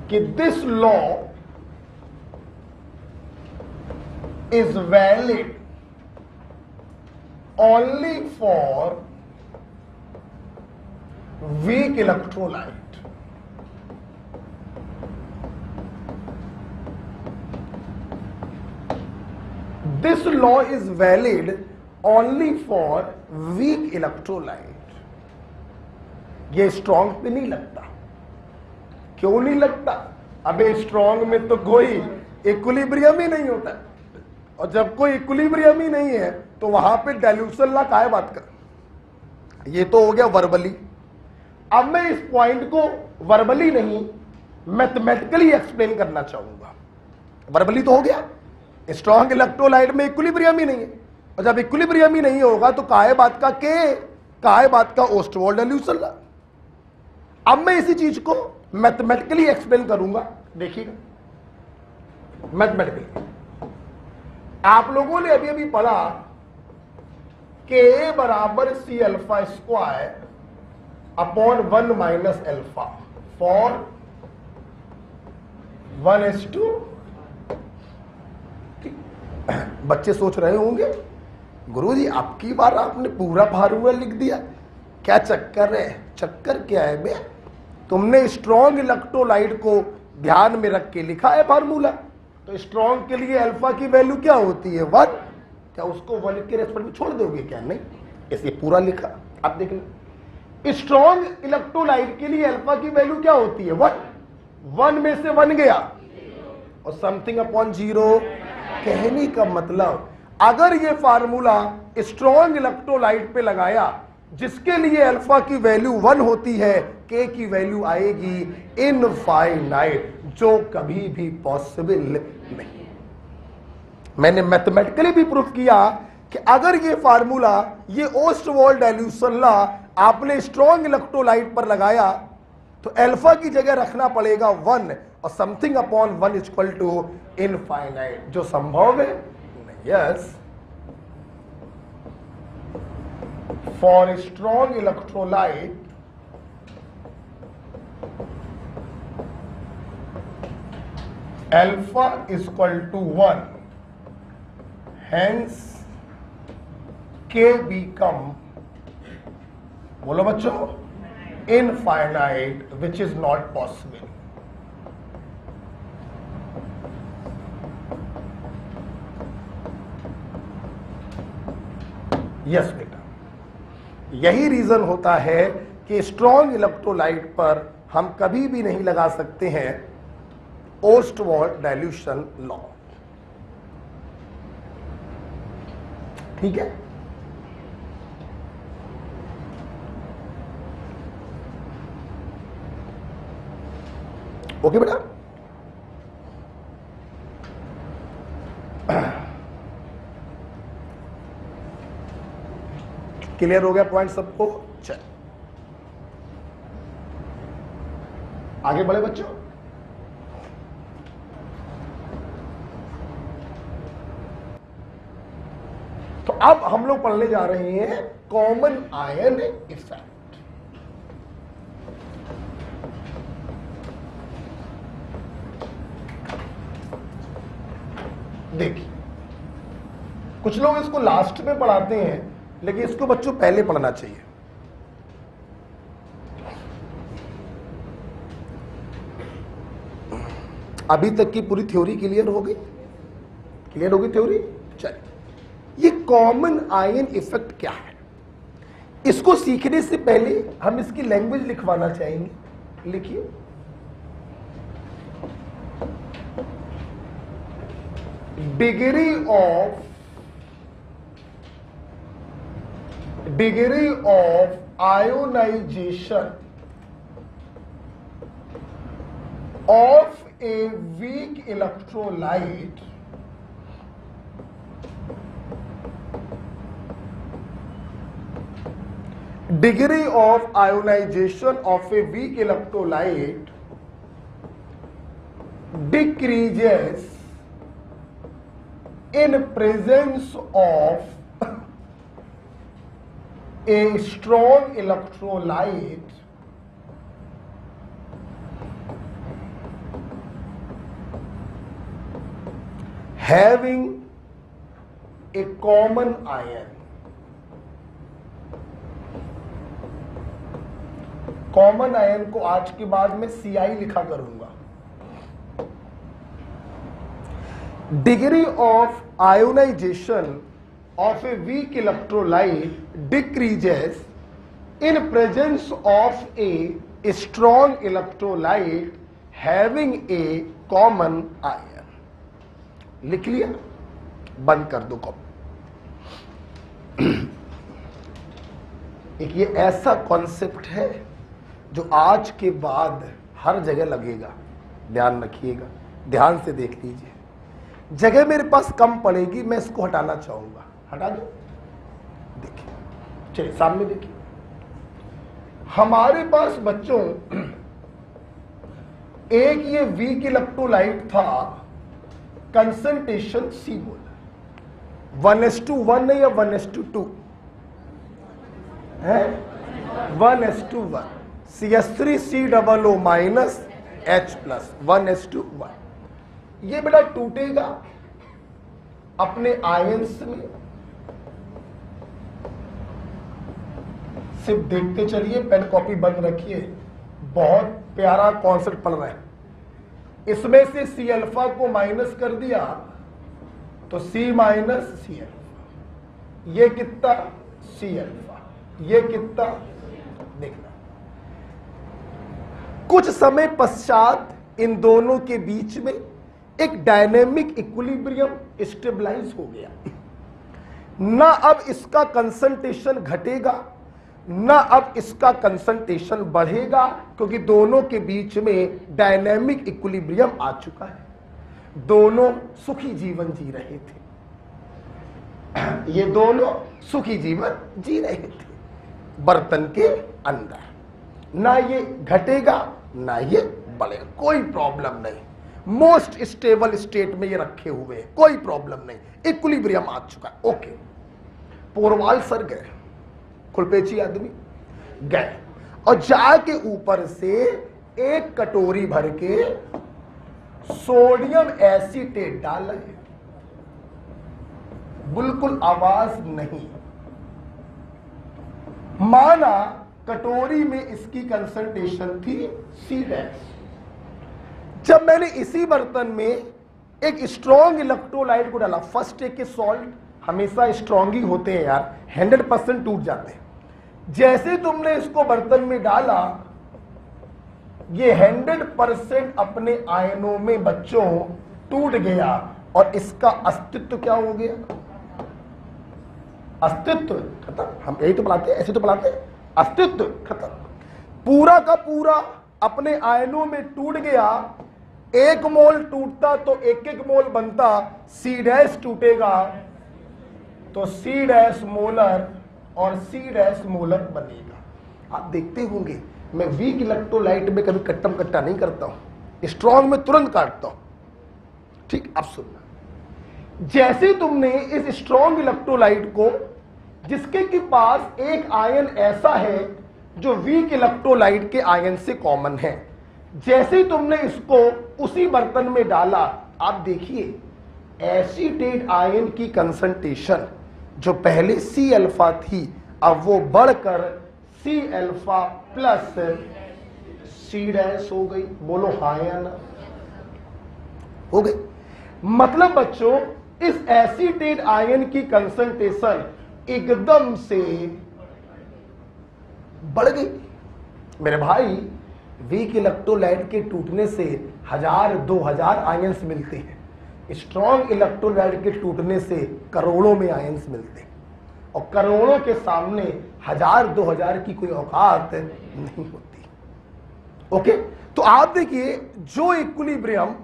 कि this law is valid only for weak electrolyte. This law is valid only for weak electrolyte. ये स्ट्रॉन्ग पे नहीं लगता। क्यों नहीं लगता? अबे स्ट्रॉन्ग में तो कोई इक्विलिब्रियम ही नहीं होता, और जब कोई इक्विलिब्रियम ही नहीं है तो वहां पे डाइल्यूशन लॉ काहे बात कर। ये तो हो गया वर्बली। अब मैं इस पॉइंट को वर्बली नहीं मैथमेटिकली एक्सप्लेन करना चाहूंगा। वर्बली तो हो गया, स्ट्रॉन्ग इलेक्ट्रोलाइट में इक्विलिब्रियम ही नहीं है, और जब इक्विलिब्रियम ही नहीं होगा तो काहे बात का के, काहे बात का ओस्टवाल्ड डाइल्यूशन लॉ। अब मैं इसी चीज को मैथमेटिकली एक्सप्लेन करूंगा। देखिएगा, मैथमेटिकली आप लोगों ने अभी अभी पढ़ा K बराबर C alpha square upon 1 minus alpha for 1:2। बच्चे सोच रहे होंगे गुरुजी आपकी बार आपने पूरा फार्मूला लिख दिया, क्या चक्कर है? चक्कर क्या है बे? तुमने स्ट्रॉन्ग इलेक्ट्रोलाइट को ध्यान में रख के लिखा है फार्मूला। तो स्ट्रॉन्ग के लिए अल्फा की वैल्यू क्या होती है? 1। क्या उसको 1 के रेस्पेक्ट में छोड़ दोगे क्या? नहीं, इसलिए पूरा लिखा। आप देख लो, स्ट्रॉन्ग इलेक्ट्रोलाइट के लिए अल्फा की वैल्यू क्या होती है? 1। 1 में से 1 गया और समथिंग अपॉन 0। कहने का मतलब, अगर ये फार्मूला स्ट्रॉन्ग इलेक्ट्रोलाइट पे लगाया जिसके लिए अल्फा की वैल्यू 1 होती है, के की वैल्यू आएगी इनफाइनाइट, जो कभी भी पॉसिबल नहीं। मैंने मैथमेटिकली भी प्रूफ किया कि अगर ये फार्मूला, ये ओस्टवाल्ड डाइल्यूशन लॉ आपने स्ट्रॉन्ग इलेक्ट्रोलाइट पर लगाया तो अल्फा की जगह रखना पड़ेगा 1 और something upon 1 equal to infinite, जो संभव है नहीं। Yes, for strong electrolyte alpha equal to 1, hence K become, बोलो बच्चों, infinite, which is not possible. Yes बेटा, यही रीजन होता है कि स्ट्रॉन्ग इलेक्ट्रोलाइट पर हम कभी भी नहीं लगा सकते हैं ओस्टवाल्ड डाइल्यूशन लॉ। ठीक है, ओके बेटा। क्लियर हो गया पॉइंट सबको? चल आगे बढ़े बच्चों। तो अब हम लोग पढ़ने जा रहे हैं कॉमन आयन इफेक्ट। देखिए, कुछ लोग इसको लास्ट में पढ़ाते हैं, लेकिन इसको बच्चों पहले पढ़ना चाहिए। अभी तक की पूरी थ्योरी क्लियर हो गई? क्लियर होगी थ्योरी? चलिए, ये कॉमन आयन इफेक्ट क्या है, इसको सीखने से पहले हम इसकी लैंग्वेज लिखवाना चाहेंगे। लिखिए, degree of ionization of a weak electrolyte degree of ionization of a weak electrolyte decreases in presence of a strong electrolyte having a common ion। Common ion को आज के बाद में Ci लिखा करूंगा। Degree of ionization of a weak electrolyte decreases in presence of a strong electrolyte having a common ion. लिख लिया? बंद कर दो कॉपी। एक ये ऐसा कॉन्सेप्ट है जो आज के बाद हर जगह लगेगा, ध्यान रखिएगा, ध्यान से देख लीजिए। जगह मेरे पास कम पड़ेगी, मैं इसको हटाना चाहूंगा। हटा दो। देखिए, चलिए सामने देखिए, हमारे पास बच्चों एक ये वीक इलेक्ट्रोलाइट था, कंसंट्रेशन C बोला, 1:1 है या 1:2 है? 1:1, CH3COO माइनस H प्लस 1:1। ये बेटा टूटेगा अपने आयंस में। सिर्फ देखते चलिए, पेन कॉपी बंद रखिए, बहुत प्यारा कॉन्सेप्ट पढ़ रहे हैं। इसमें से C अल्फा को माइनस कर दिया तो C माइनस C अल्फा, ये कितना C अल्फा, ये कितना, देखना। कुछ समय पश्चात इन दोनों के बीच में एक डायनेमिक इक्विलिब्रियम स्टेबलाइज हो गया। ना अब इसका कंसंट्रेशन घटेगा, ना अब इसका कंसंट्रेशन बढ़ेगा, क्योंकि दोनों के बीच में डायनेमिक इक्विलिब्रियम आ चुका है। दोनों सुखी जीवन जी रहे थे, ये दोनों सुखी जीवन जी रहे थे बर्तन के अंदर। ना ये घटेगा ना ये बढ़ेगा, कोई प्रॉब्लम नहीं। मोस्ट स्टेबल स्टेट में ये रखे हुए हैं, कोई प्रॉब्लम नहीं, इक्विलिब्रियम आ चुका है। ओके, पोरवाल सर गए, खुरपेची आदमी गए और जाके ऊपर से एक कटोरी भर के सोडियम एसीटेट डाल रहे हैं, बिल्कुल आवाज नहीं। माना कटोरी में इसकी कंसंट्रेशन थी C'। जब मैंने इसी बर्तन में एक स्ट्रॉन्ग इलेक्ट्रोलाइट को डाला, फर्स्ट एक के सॉल्ट हमेशा स्ट्रॉन्ग ही होते हैं यार, 100% टूट जाते हैं। जैसे तुमने इसको बर्तन में डाला, ये 100% अपने आयनों में बच्चों टूट गया और इसका अस्तित्व क्या हो गया? अस्तित्व खत्म। हम यही तो पढ़ाते हैं, ऐसे तो पढ़ाते हैं, अस्तित्व खत्म। पूरा का पूरा अपने आयनों में टूट गया। 1 मोल टूटता तो 1 मोल बनता, C' टूटेगा तो C' मोलर और C' मोलर बनेगा। आप देखते होंगे मैं वीक इलेक्ट्रोलाइट में कभी कट्टम कट्टा नहीं करता हूं, स्ट्रॉन्ग में तुरंत काटता हूं। ठीक, अब सुनना। जैसे तुमने इस स्ट्रॉन्ग इलेक्ट्रोलाइट को, जिसके के पास एक आयन ऐसा है जो वीक इलेक्ट्रोलाइट के आयन से कॉमन है, जैसे तुमने इसको उसी बर्तन में डाला, आप देखिए एसीटेट आयन की कंसंट्रेशन जो पहले C अल्फा थी, अब वो बढ़कर C अल्फा प्लस C' हो गई। बोलो हाँ या ना? हो गई। मतलब बच्चों इस एसीटेट आयन की कंसंट्रेशन एकदम से बढ़ गई। मेरे भाई, वीक इलेक्ट्रोलाइट के टूटने से 1000-2000 आयन्स मिलते हैं, स्ट्रॉन्ग इलेक्ट्रोलाइट के टूटने से करोड़ों में आयन्स मिलते हैं, और करोड़ों के सामने 1000-2000 की कोई औकात नहीं होती। ओके, तो आप देखिए जो इक्विलिब्रियम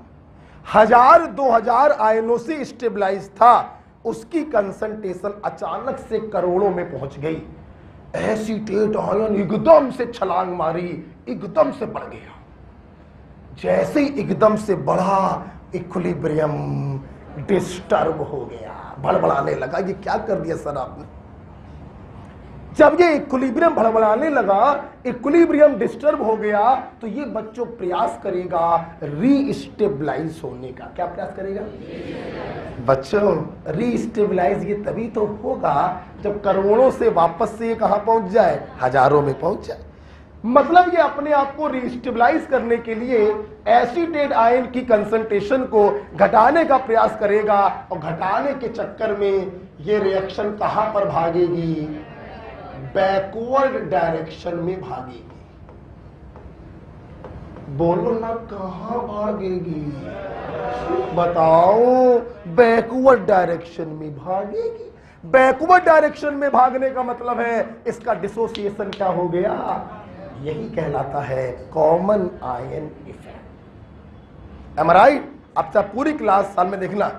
1000-2000 आयनों से स्टेबलाइज था, उसकी कंसंट्रेशन अचानक से करोड़ों में पहुंच गई। एसीटेट आयन एकदम से छलांग मारी, एकदम से बढ़ गया। जैसे ही एकदम से बढ़ा, इक्विलिब्रियम डिस्टर्ब हो गया, भड़बड़ाने लगा। ये क्या कर दिया सर आपने? जब ये इक्विलिब्रियम भड़बड़ाने लगा, इक्विलिब्रियम डिस्टर्ब हो गया, तो ये बच्चों प्रयास करेगा रीस्टेबलाइज होने का। क्या प्रयास करेगा बच्चों? रीस्टेबलाइज ये तभी तो होगा जब करोड़ों से वापस से ये कहां पहुंच जाए? हजारों में पहुंच जाए। मतलब ये अपने आप को रीस्टेबलाइज करने के लिए एसीटेट आयन की कंसंट्रेशन को घटाने का प्रयास करेगा, और घटाने के चक्कर में ये रिएक्शन कहां पर भागेगी? बैकवर्ड डायरेक्शन में भागेगी। बोलो ना, कहां भागेगी? बताओ। बैकवर्ड डायरेक्शन में भागेगी। बैकवर्ड डायरेक्शन में भागने का मतलब है इसका डिसोसिएशन क्या हो गया? यही कहलाता है कॉमन आयन इफेक्ट। एम आई राइट? अब चाहे पूरी क्लास साल में देखना,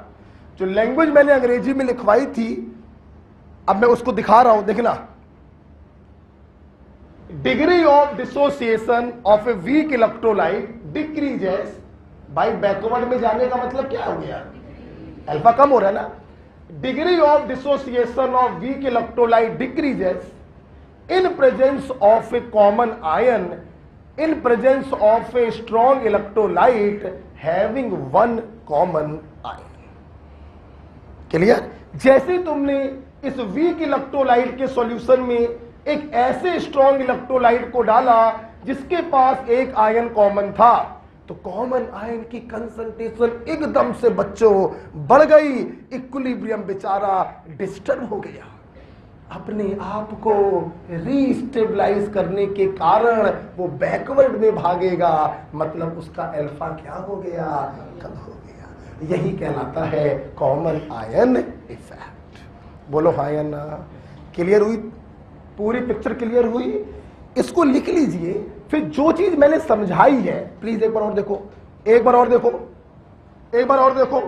जो लैंग्वेज मैंने अंग्रेजी में लिखवाई थी, अब मैं उसको दिखा रहा हूं, देखना। Degree of dissociation of a weak electrolyte decreases by backward में जाने का मतलब क्या हो गया? अल्फा कम हो रहा है ना। Degree of dissociation of weak electrolyte decreases in presence of a common ion, in presence of a strong electrolyte having one common ion. Clear? जैसे तुमने इस वीक इलेक्ट्रोलाइट के सॉल्यूशन में एक ऐसे स्ट्रॉन्ग इलेक्ट्रोलाइट को डाला जिसके पास एक आयन कॉमन था, तो कॉमन आयन की कंसंट्रेशन एकदम से बच्चों बढ़ गई। इक्विलिब्रियम बेचारा डिस्टर्ब हो गया। अपने आप को रीस्टेबलाइज करने के कारण वो बैकवर्ड में भागेगा, मतलब उसका अल्फा क्या हो गया? कम हो गया। यही कहलाता है कॉमन आयन इफेक्ट। बोलो हाँ या ना? क्लियर हुई? पूरी पिक्चर क्लियर हुई? इसको लिख लीजिए। फिर जो चीज मैंने समझाई है, प्लीज एक बार और देखो, एक बार और देखो, एक बार और देखो।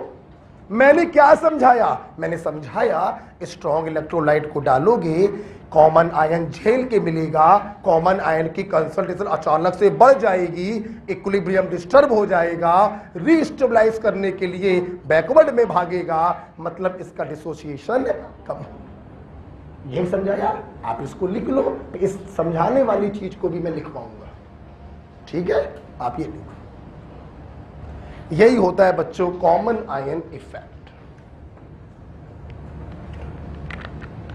मैंने क्या समझाया? मैंने समझाया स्ट्रॉन्ग इलेक्ट्रोलाइट को डालोगे, कॉमन आयन झेल के मिलेगा, कॉमन आयन की कंसंट्रेशन अचानक से बढ़ जाएगी, इक्विलिब्रियम डिस्टर्ब हो जाएगा, रीस्टेबलाइज करने के लिए बैकवर्ड में भागेगा, मतलब इसका डिसोसिएशन कम। यही समझाया। आप इसको लिख लो, इस समझाने वाली चीज को भी मैं लिख पाऊंगा। ठीक है, आप ये लिखो। यही होता है बच्चों कॉमन आयन इफेक्ट।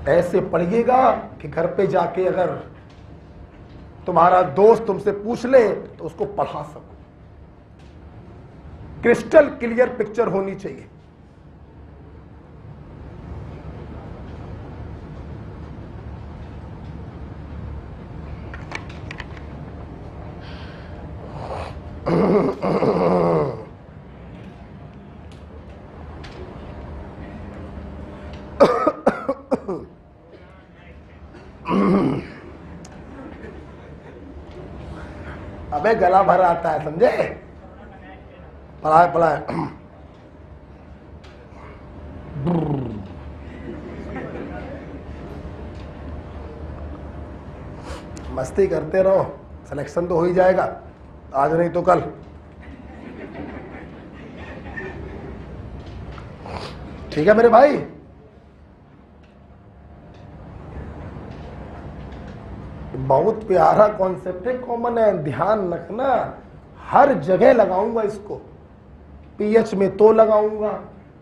ऐसे पढ़िएगा कि घर पे जाके अगर तुम्हारा दोस्त तुमसे पूछ ले तो उसको पढ़ा सको। क्रिस्टल क्लियर पिक्चर होनी चाहिए। अबे गला भर आता है, समझे? पढ़ाए पढ़ाए। मस्ती करते रहो, सिलेक्शन तो हो ही जाएगा, आज नहीं तो कल। ठीक है मेरे भाई? बहुत प्यारा कॉन्सेप्ट है, कॉमन है, ध्यान रखना। हर जगह लगाऊंगा इसको, पीएच में तो लगाऊंगा,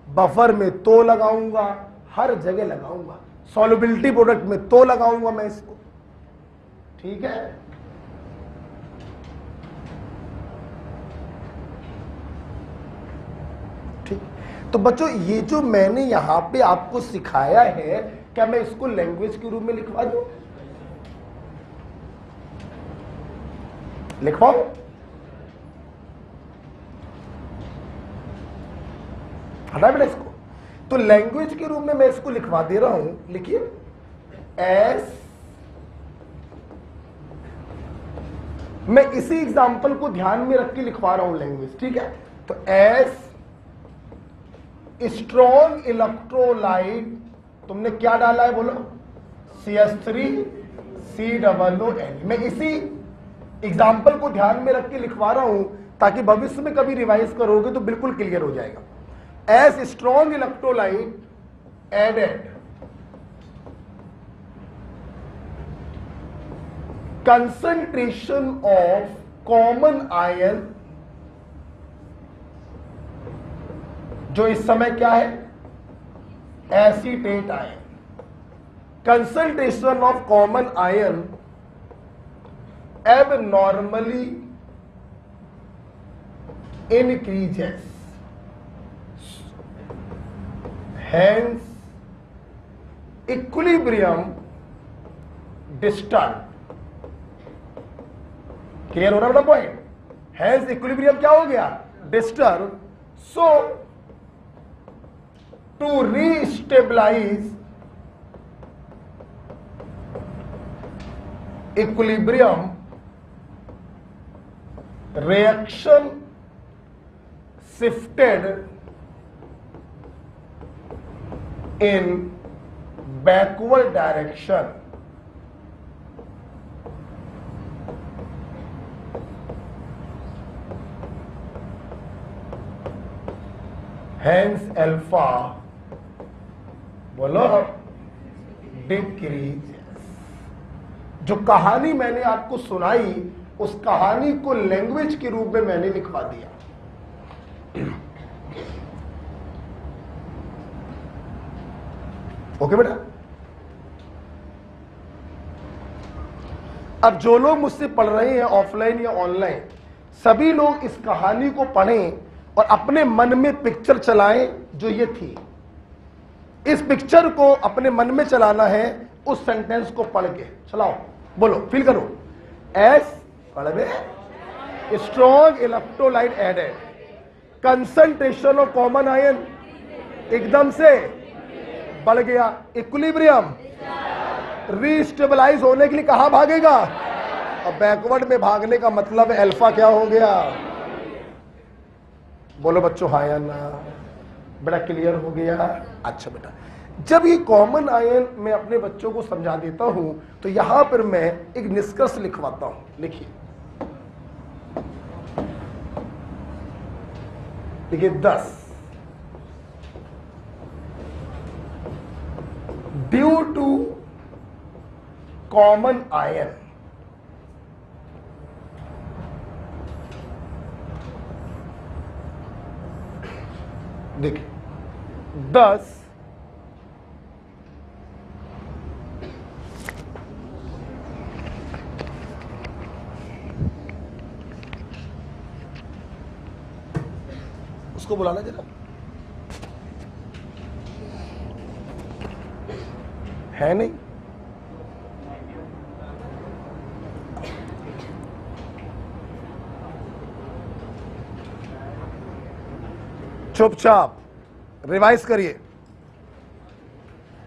बफर में तो लगाऊंगा, हर जगह लगाऊंगा, सॉल्युबिलिटी प्रोडक्ट में तो लगाऊंगा मैं इसको। ठीक है? ठीक। तो बच्चों ये जो मैंने यहां पे आपको सिखाया है, क्या मैं इसको लैंग्वेज के रूप में लिखवा दूं? लिखवाओ? हटा बेटा इसको। तो लैंग्वेज के रूप में मैं इसको लिखवा दे रहा हूं, लिखिए एस। मैं इसी एग्जांपल को ध्यान में रख के लिखवा रहा हूं लैंग्वेज, ठीक है? तो एस स्ट्रॉन्ग इलेक्ट्रोलाइट, तुमने क्या डाला है बोलो? CH3 COO। मैं इसी एग्जाम्पल को ध्यान में रख के लिखवा रहा हूं ताकि भविष्य में कभी रिवाइज करोगे तो बिल्कुल क्लियर हो जाएगा। As strong electrolyte added concentration of common ion, जो इस समय क्या है? Acetate ion. Concentration of common ion abnormally increases, hence equilibrium disturbed। Clear हो रहा है पॉइंट? hence equilibrium क्या हो गया? Disturb. so to re-stabilize equilibrium, reaction shifted in backward direction, hence alpha बोलो डिक्रीज। जो कहानी मैंने आपको सुनाई उस कहानी को लैंग्वेज के रूप में मैंने लिखवा दिया। ओके बेटा? अब जो लोग मुझसे पढ़ रहे हैं ऑफलाइन या ऑनलाइन, सभी लोग इस कहानी को पढ़ें और अपने मन में पिक्चर चलाएं जो ये थी। इस पिक्चर को अपने मन में चलाना है, उस सेंटेंस को पढ़ के चलाओ। बोलो, फील करो। एस पढ़े, strong electrolyte added, concentration of common ion एकदम से बढ़ गया, इक्विलिब्रियम रीस्टेबलाइज होने के लिए कहां भागेगा? अब बैकवर्ड में भागने का मतलब है अल्फा क्या हो गया? बोलो बच्चों हाँ या ना? बड़ा क्लियर हो गया? अच्छा बेटा, जब ये कॉमन आयन मैं अपने बच्चों को समझा देता हूं तो यहां पर मैं एक निष्कर्ष लिखवाता हूं। लिखिए, देखिए 10 ड्यू टू कॉमन आयन देखिए 10 उसको बुलाना जरा, है नहीं। चुपचाप रिवाइज करिए,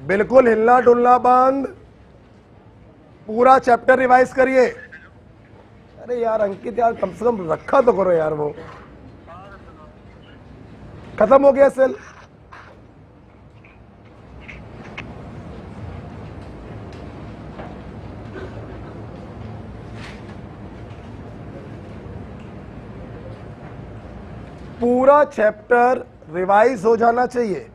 बिल्कुल हिलना डुलना बंद, पूरा चैप्टर रिवाइज करिए। अरे यार अंकित यार कम से कम रखा तो करो यार, वो खत्म हो गया सेल। पूरा चैप्टर रिवाइज हो जाना चाहिए।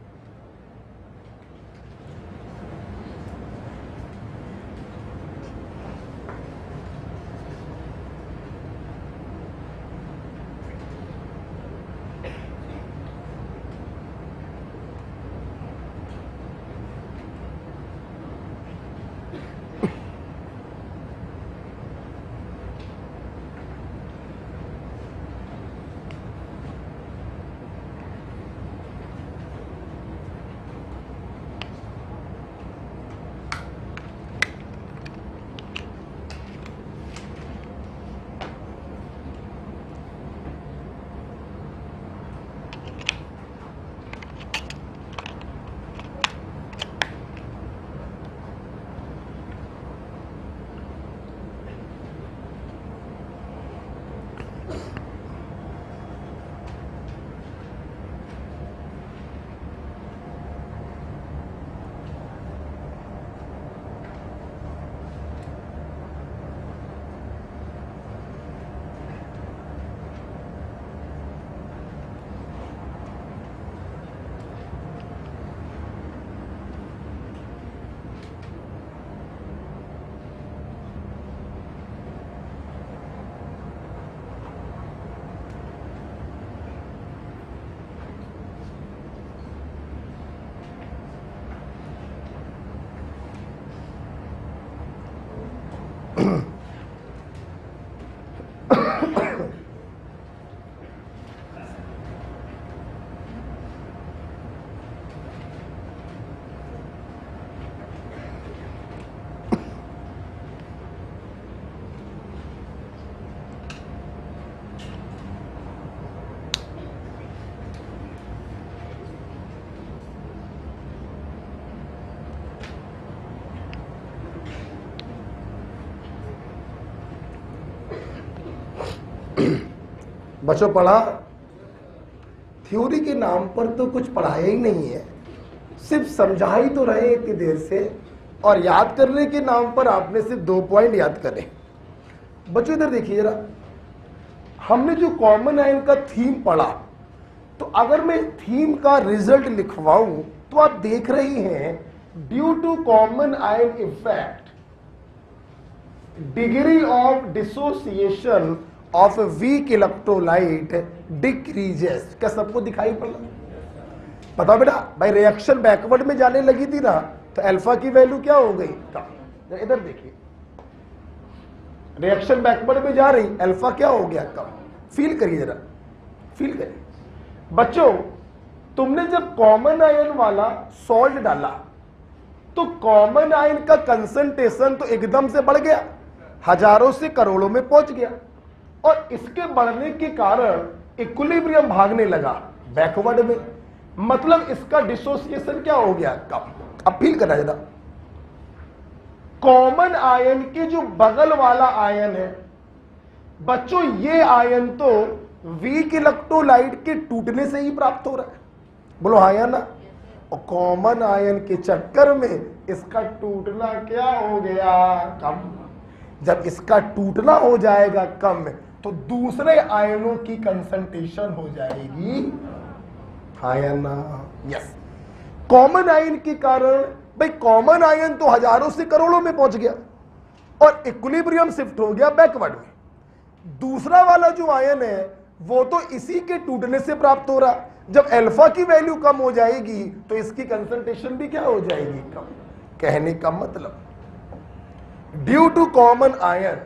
बच्चों पढ़ा, थ्योरी के नाम पर तो कुछ पढ़ाया ही नहीं है, सिर्फ समझा ही तो रहे इतनी देर से, और याद करने के नाम पर आपने सिर्फ 2 पॉइंट याद करे। बच्चों इधर देखिए जरा, हमने जो कॉमन आयन का थीम पढ़ा, तो अगर मैं थीम का रिजल्ट लिखवाऊं तो आप देख रही हैं, due to common ion effect degree of dissociation of weak electrolyte decreases. क्या सबको दिखाई पड़ा? पता बेटा भाई, रिएक्शन बैकवर्ड में जाने लगी थी ना, तो अल्फा की वैल्यू क्या हो गई? इधर देखिए, रिएक्शन बैकवर्ड में जा रही, अल्फा क्या हो गया? कम। फील करिए जरा, फील करिए। बच्चों तुमने जब कॉमन आयन वाला सॉल्ट डाला तो कॉमन आयन का कंसंट्रेशन तो एकदम से बढ़ गया, हजारों से करोड़ों में पहुंच गया, और इसके बढ़ने के कारण इक्विलिब्रियम भागने लगा बैकवर्ड में, मतलब इसका डिसोसिएशन क्या हो गया? कम। अब फील करना जरा, कॉमन आयन के जो बगल वाला आयन है बच्चों, ये आयन तो वीक इलेक्ट्रोलाइट के टूटने से ही प्राप्त हो रहा है, बोलो हाँ या ना? और कॉमन आयन के चक्कर में इसका टूटना क्या हो गया? कम। जब इसका टूटना हो जाएगा कम, तो दूसरे आयनों की कंसंट्रेशन हो जाएगी, हाँ या ना? यस। कॉमन आयन के कारण, भाई कॉमन आयन तो हजारों से करोड़ों में पहुंच गया और इक्विलिब्रियम शिफ्ट हो गया बैकवर्ड में। दूसरा वाला जो आयन है वो तो इसी के टूटने से प्राप्त हो रहा। जब अल्फा की वैल्यू कम हो जाएगी तो इसकी कंसंट्रेशन भी क्या हो जाएगी, कम। कहने का मतलब due to common ion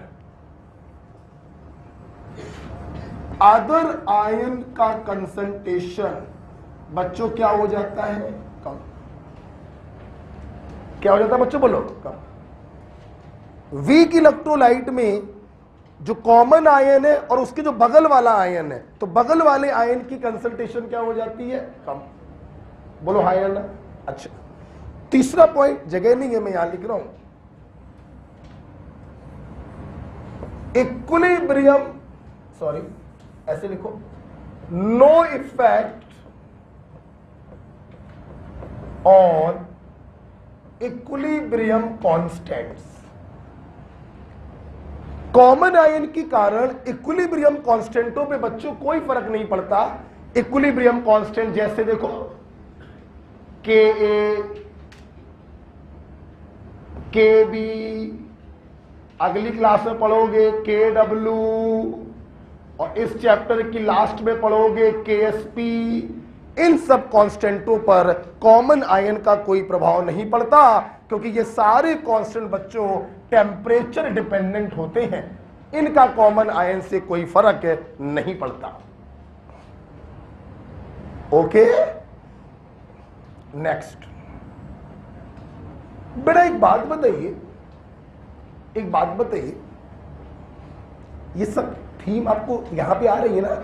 other ion का कंसंट्रेशन बच्चों क्या हो जाता है, कम। क्या हो जाता है बच्चों, बोलो, कम। वीक इलेक्ट्रोलाइट में जो कॉमन आयन है और उसके जो बगल वाला आयन है, तो बगल वाले आयन की कंसंट्रेशन क्या हो जाती है, कम। बोलो हाँ या ना। अच्छा, तीसरा पॉइंट जगह नहीं है, मैं यहां लिख रहा हूं, इक्विलिब्रियम, सॉरी ऐसे लिखो, no effect on equilibrium constants. Common ion के कारण इक्विलिब्रियम कांस्टेंटों पे बच्चों कोई फर्क नहीं पड़ता। इक्विलिब्रियम कांस्टेंट जैसे देखो के ए, के बी, अगली क्लास में पढ़ोगे के डब्ल्यू, और इस चैप्टर की लास्ट में पढ़ोगे के एस पी। इन सब कांस्टेंटों पर कॉमन आयन का कोई प्रभाव नहीं पड़ता, क्योंकि ये सारे कांस्टेंट बच्चों टेम्परेचर डिपेंडेंट होते हैं। इनका कॉमन आयन से कोई फर्क नहीं पड़ता। Okay, next. बेटा एक बात बताइए, एक बात बताइए, ये सब थीम आपको यहां पे आ रही है ना,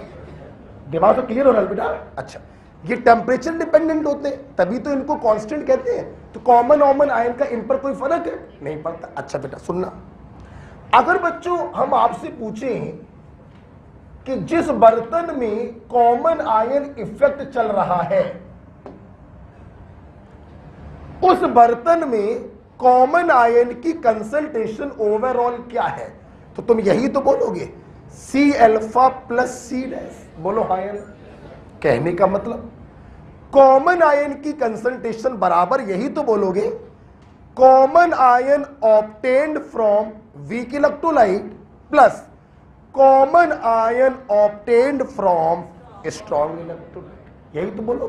दिमाग तो क्लियर हो रहा है बेटा। अच्छा, ये टेम्परेचर डिपेंडेंट होते हैं, तभी तो इनको कांस्टेंट कहते हैं। तो कॉमन ऑमन आयन का इन पर कोई फर्क है नहीं पड़ता। अच्छा बेटा सुनना, अगर बच्चों हम आपसे पूछें कि जिस बर्तन में कॉमन आयन इफेक्ट चल रहा है, उस बर्तन में कॉमन आयन की कंसंट्रेशन ओवरऑल क्या है, तो तुम यही तो बोलोगे C alpha plus C dash. बोलो हाँ या ना। कहने का मतलब कॉमन आयन की कंसंट्रेशन बराबर यही तो बोलोगे common ion obtained from weak electrolyte plus common ion obtained from strong electrolyte, यही तो बोलो।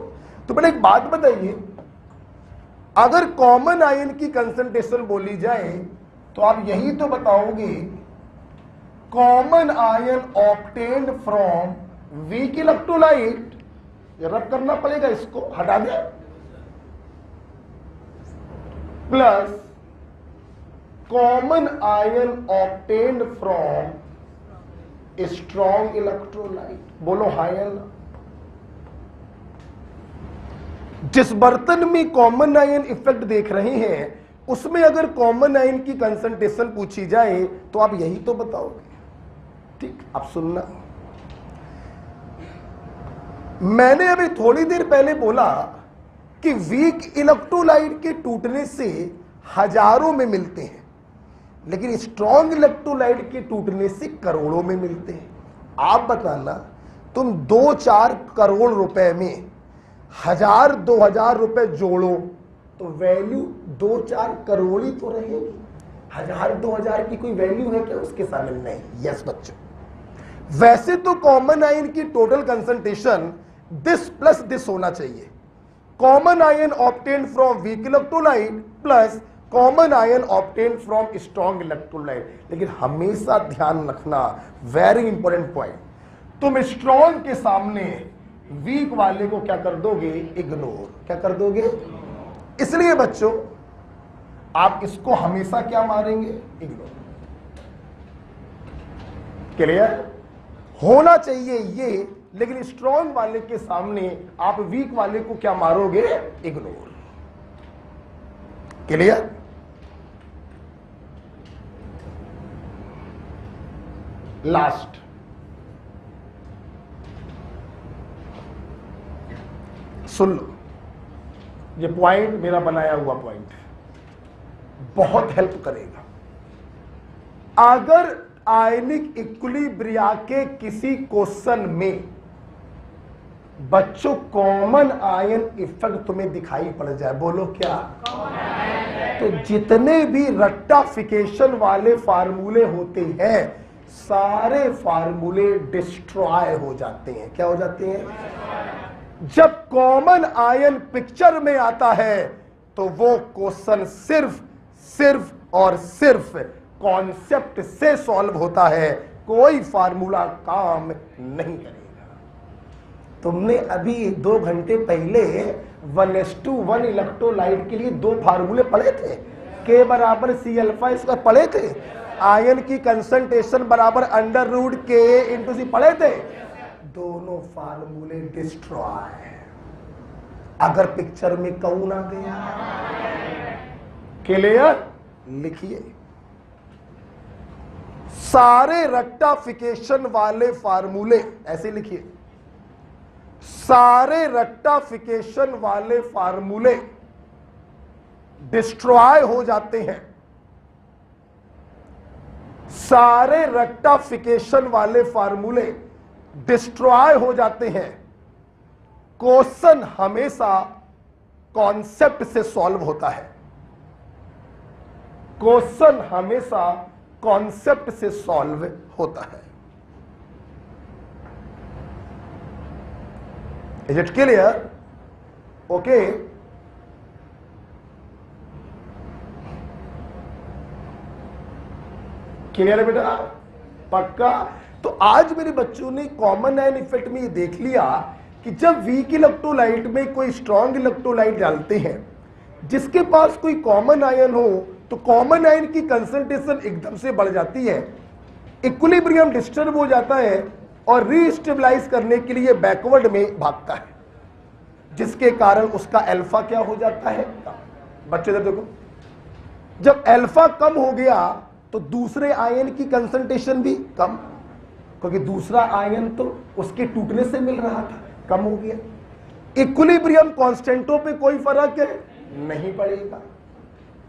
तो बेटा एक बात बताइए, अगर कॉमन आयन की कंसंट्रेशन बोली जाए तो आप यही तो बताओगे common ion obtained from weak electrolyte, rub करना पड़ेगा, इसको हटा दे, plus common ion obtained from strong electrolyte. बोलो हाँ या ना। जिस बर्तन में कॉमन आयन इफेक्ट देख रहे हैं उसमें अगर कॉमन आयन की कंसंट्रेशन पूछी जाए तो आप यही तो बताओगे। ठीक, अब सुनना, मैंने अभी थोड़ी देर पहले बोला कि वीक इलेक्ट्रोलाइट के टूटने से हजारों में मिलते हैं, लेकिन स्ट्रॉन्ग इलेक्ट्रोलाइट के टूटने से करोड़ों में मिलते हैं। आप बताना, तुम 2-4 करोड़ रुपए में 1000-2000 रुपए जोड़ो तो वैल्यू 2-4 करोड़ ही तो रहेगी। 1000-2000 की कोई वैल्यू है क्या उसके सामने? नहीं। यस बच्चों, वैसे तो कॉमन आयन की total concentration this plus this होना चाहिए, common ion obtained from weak electrolyte plus common ion obtained from strong electrolyte. लेकिन हमेशा ध्यान रखना, वेरी इंपॉर्टेंट पॉइंट, तुम स्ट्रॉन्ग के सामने वीक वाले को क्या कर दोगे? इग्नोर। क्या कर दोगे? इसलिए बच्चों आप इसको हमेशा क्या मारेंगे? इग्नोर। क्लियर? होना चाहिए ये, लेकिन स्ट्रॉन्ग वाले के सामने आप वीक वाले को क्या मारोगे? इग्नोर। क्लियर? लास्ट, सुन लो, ये पॉइंट मेरा बनाया हुआ पॉइंट बहुत हेल्प करेगा। अगर आयनिक इक्विलिब्रिया के किसी क्वेश्चन में बच्चों कॉमन आयन इफेक्ट तुम्हें दिखाई पड़ जाए, बोलो क्या? तो जितने भी रट्टाफिकेशन वाले फार्मूले होते हैं सारे फार्मूले डिस्ट्रॉय हो जाते हैं। क्या हो जाते हैं? जब कॉमन आयन पिक्चर में आता है तो वो क्वेश्चन सिर्फ और सिर्फ कॉन्सेप्ट से सॉल्व होता है, कोई फार्मूला काम नहीं करेगा। तुमने अभी 2 घंटे पहले 1:1 इलेक्ट्रोलाइट के लिए 2 फार्मूले पढ़े थे। K बराबर C अल्फा इसका पढ़े थे। आयन की कंसंट्रेशन बराबर √K इंटू C पढ़े थे। दोनों फार्मूले डिस्ट्रॉय अगर पिक्चर में कौन आ गया। क्लियर? लिखिए, सारे रेक्टाफिकेशन वाले फार्मूले, ऐसे लिखिए, सारे रेक्टाफिकेशन वाले फार्मूले डिस्ट्रॉय हो जाते हैं। सारे रेक्टाफिकेशन वाले फार्मूले डिस्ट्रॉय हो जाते हैं। क्वेश्चन हमेशा कॉन्सेप्ट से सॉल्व होता है। क्वेश्चन हमेशा कॉन्सेप्ट से सॉल्व होता है। Is it clear? Okay, clear है बेटा? पक्का? तो आज मेरे बच्चों ने कॉमन आयन इफेक्ट में ये देख लिया कि जब वीक इलेक्ट्रोलाइट में कोई स्ट्रॉन्ग इलेक्ट्रोलाइट डालते हैं, जिसके पास कोई कॉमन आयन हो तो कॉमन आयन की कंसंट्रेशन एकदम से बढ़ जाती है, इक्विलिब्रियम डिस्टर्ब हो जाता है और रीस्टेबलाइज करने के लिए बैकवर्ड में भागता है, जिसके कारण उसका अल्फा क्या हो जाता है? बच्चे देखो, जब अल्फा कम हो गया तो दूसरे आयन की कंसंट्रेशन भी कम, क्योंकि दूसरा आयन तो उसके टूटने से मिल रहा था, कम हो गया। इक्विलिब्रियम कांस्टेंटों पे कोई फर्क नहीं पड़ेगा।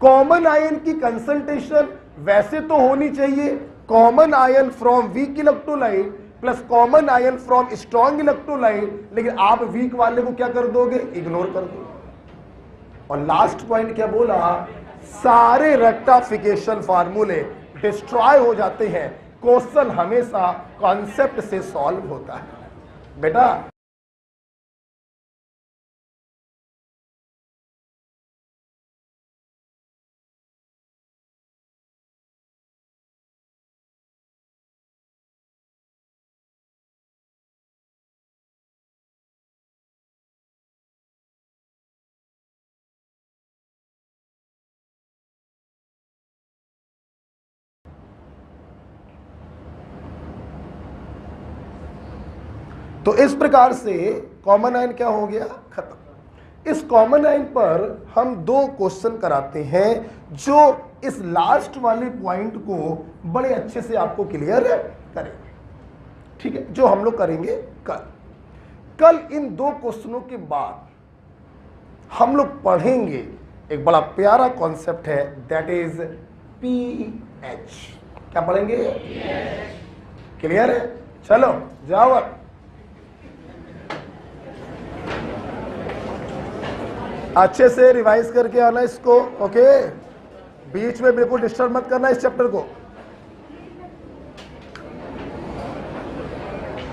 कॉमन आयन की कंसंट्रेशन वैसे तो होनी चाहिए common ion from weak electrolyte plus common ion from strong electrolyte, लेकिन आप वीक वाले को क्या कर दोगे? इग्नोर कर दोगे। और लास्ट पॉइंट क्या बोला? सारे रेक्टाफिकेशन फार्मूले डिस्ट्रॉय हो जाते हैं। क्वेश्चन हमेशा कॉन्सेप्ट से सॉल्व होता है। बेटा तो इस प्रकार से कॉमन आयन क्या हो गया? खत्म। इस कॉमन आयन पर हम 2 क्वेश्चन कराते हैं जो इस लास्ट वाले पॉइंट को बड़े अच्छे से आपको क्लियर करेंगे। ठीक है, जो हम लोग करेंगे कल इन 2 क्वेश्चनों के बाद हम लोग पढ़ेंगे एक बड़ा प्यारा कॉन्सेप्ट है, दैट इज पीएच। क्या पढ़ेंगे? क्लियर है? चलो जाओ, अच्छे से रिवाइज करके आना इसको। ओके, बीच में बिल्कुल डिस्टर्ब मत करना इस चैप्टर को।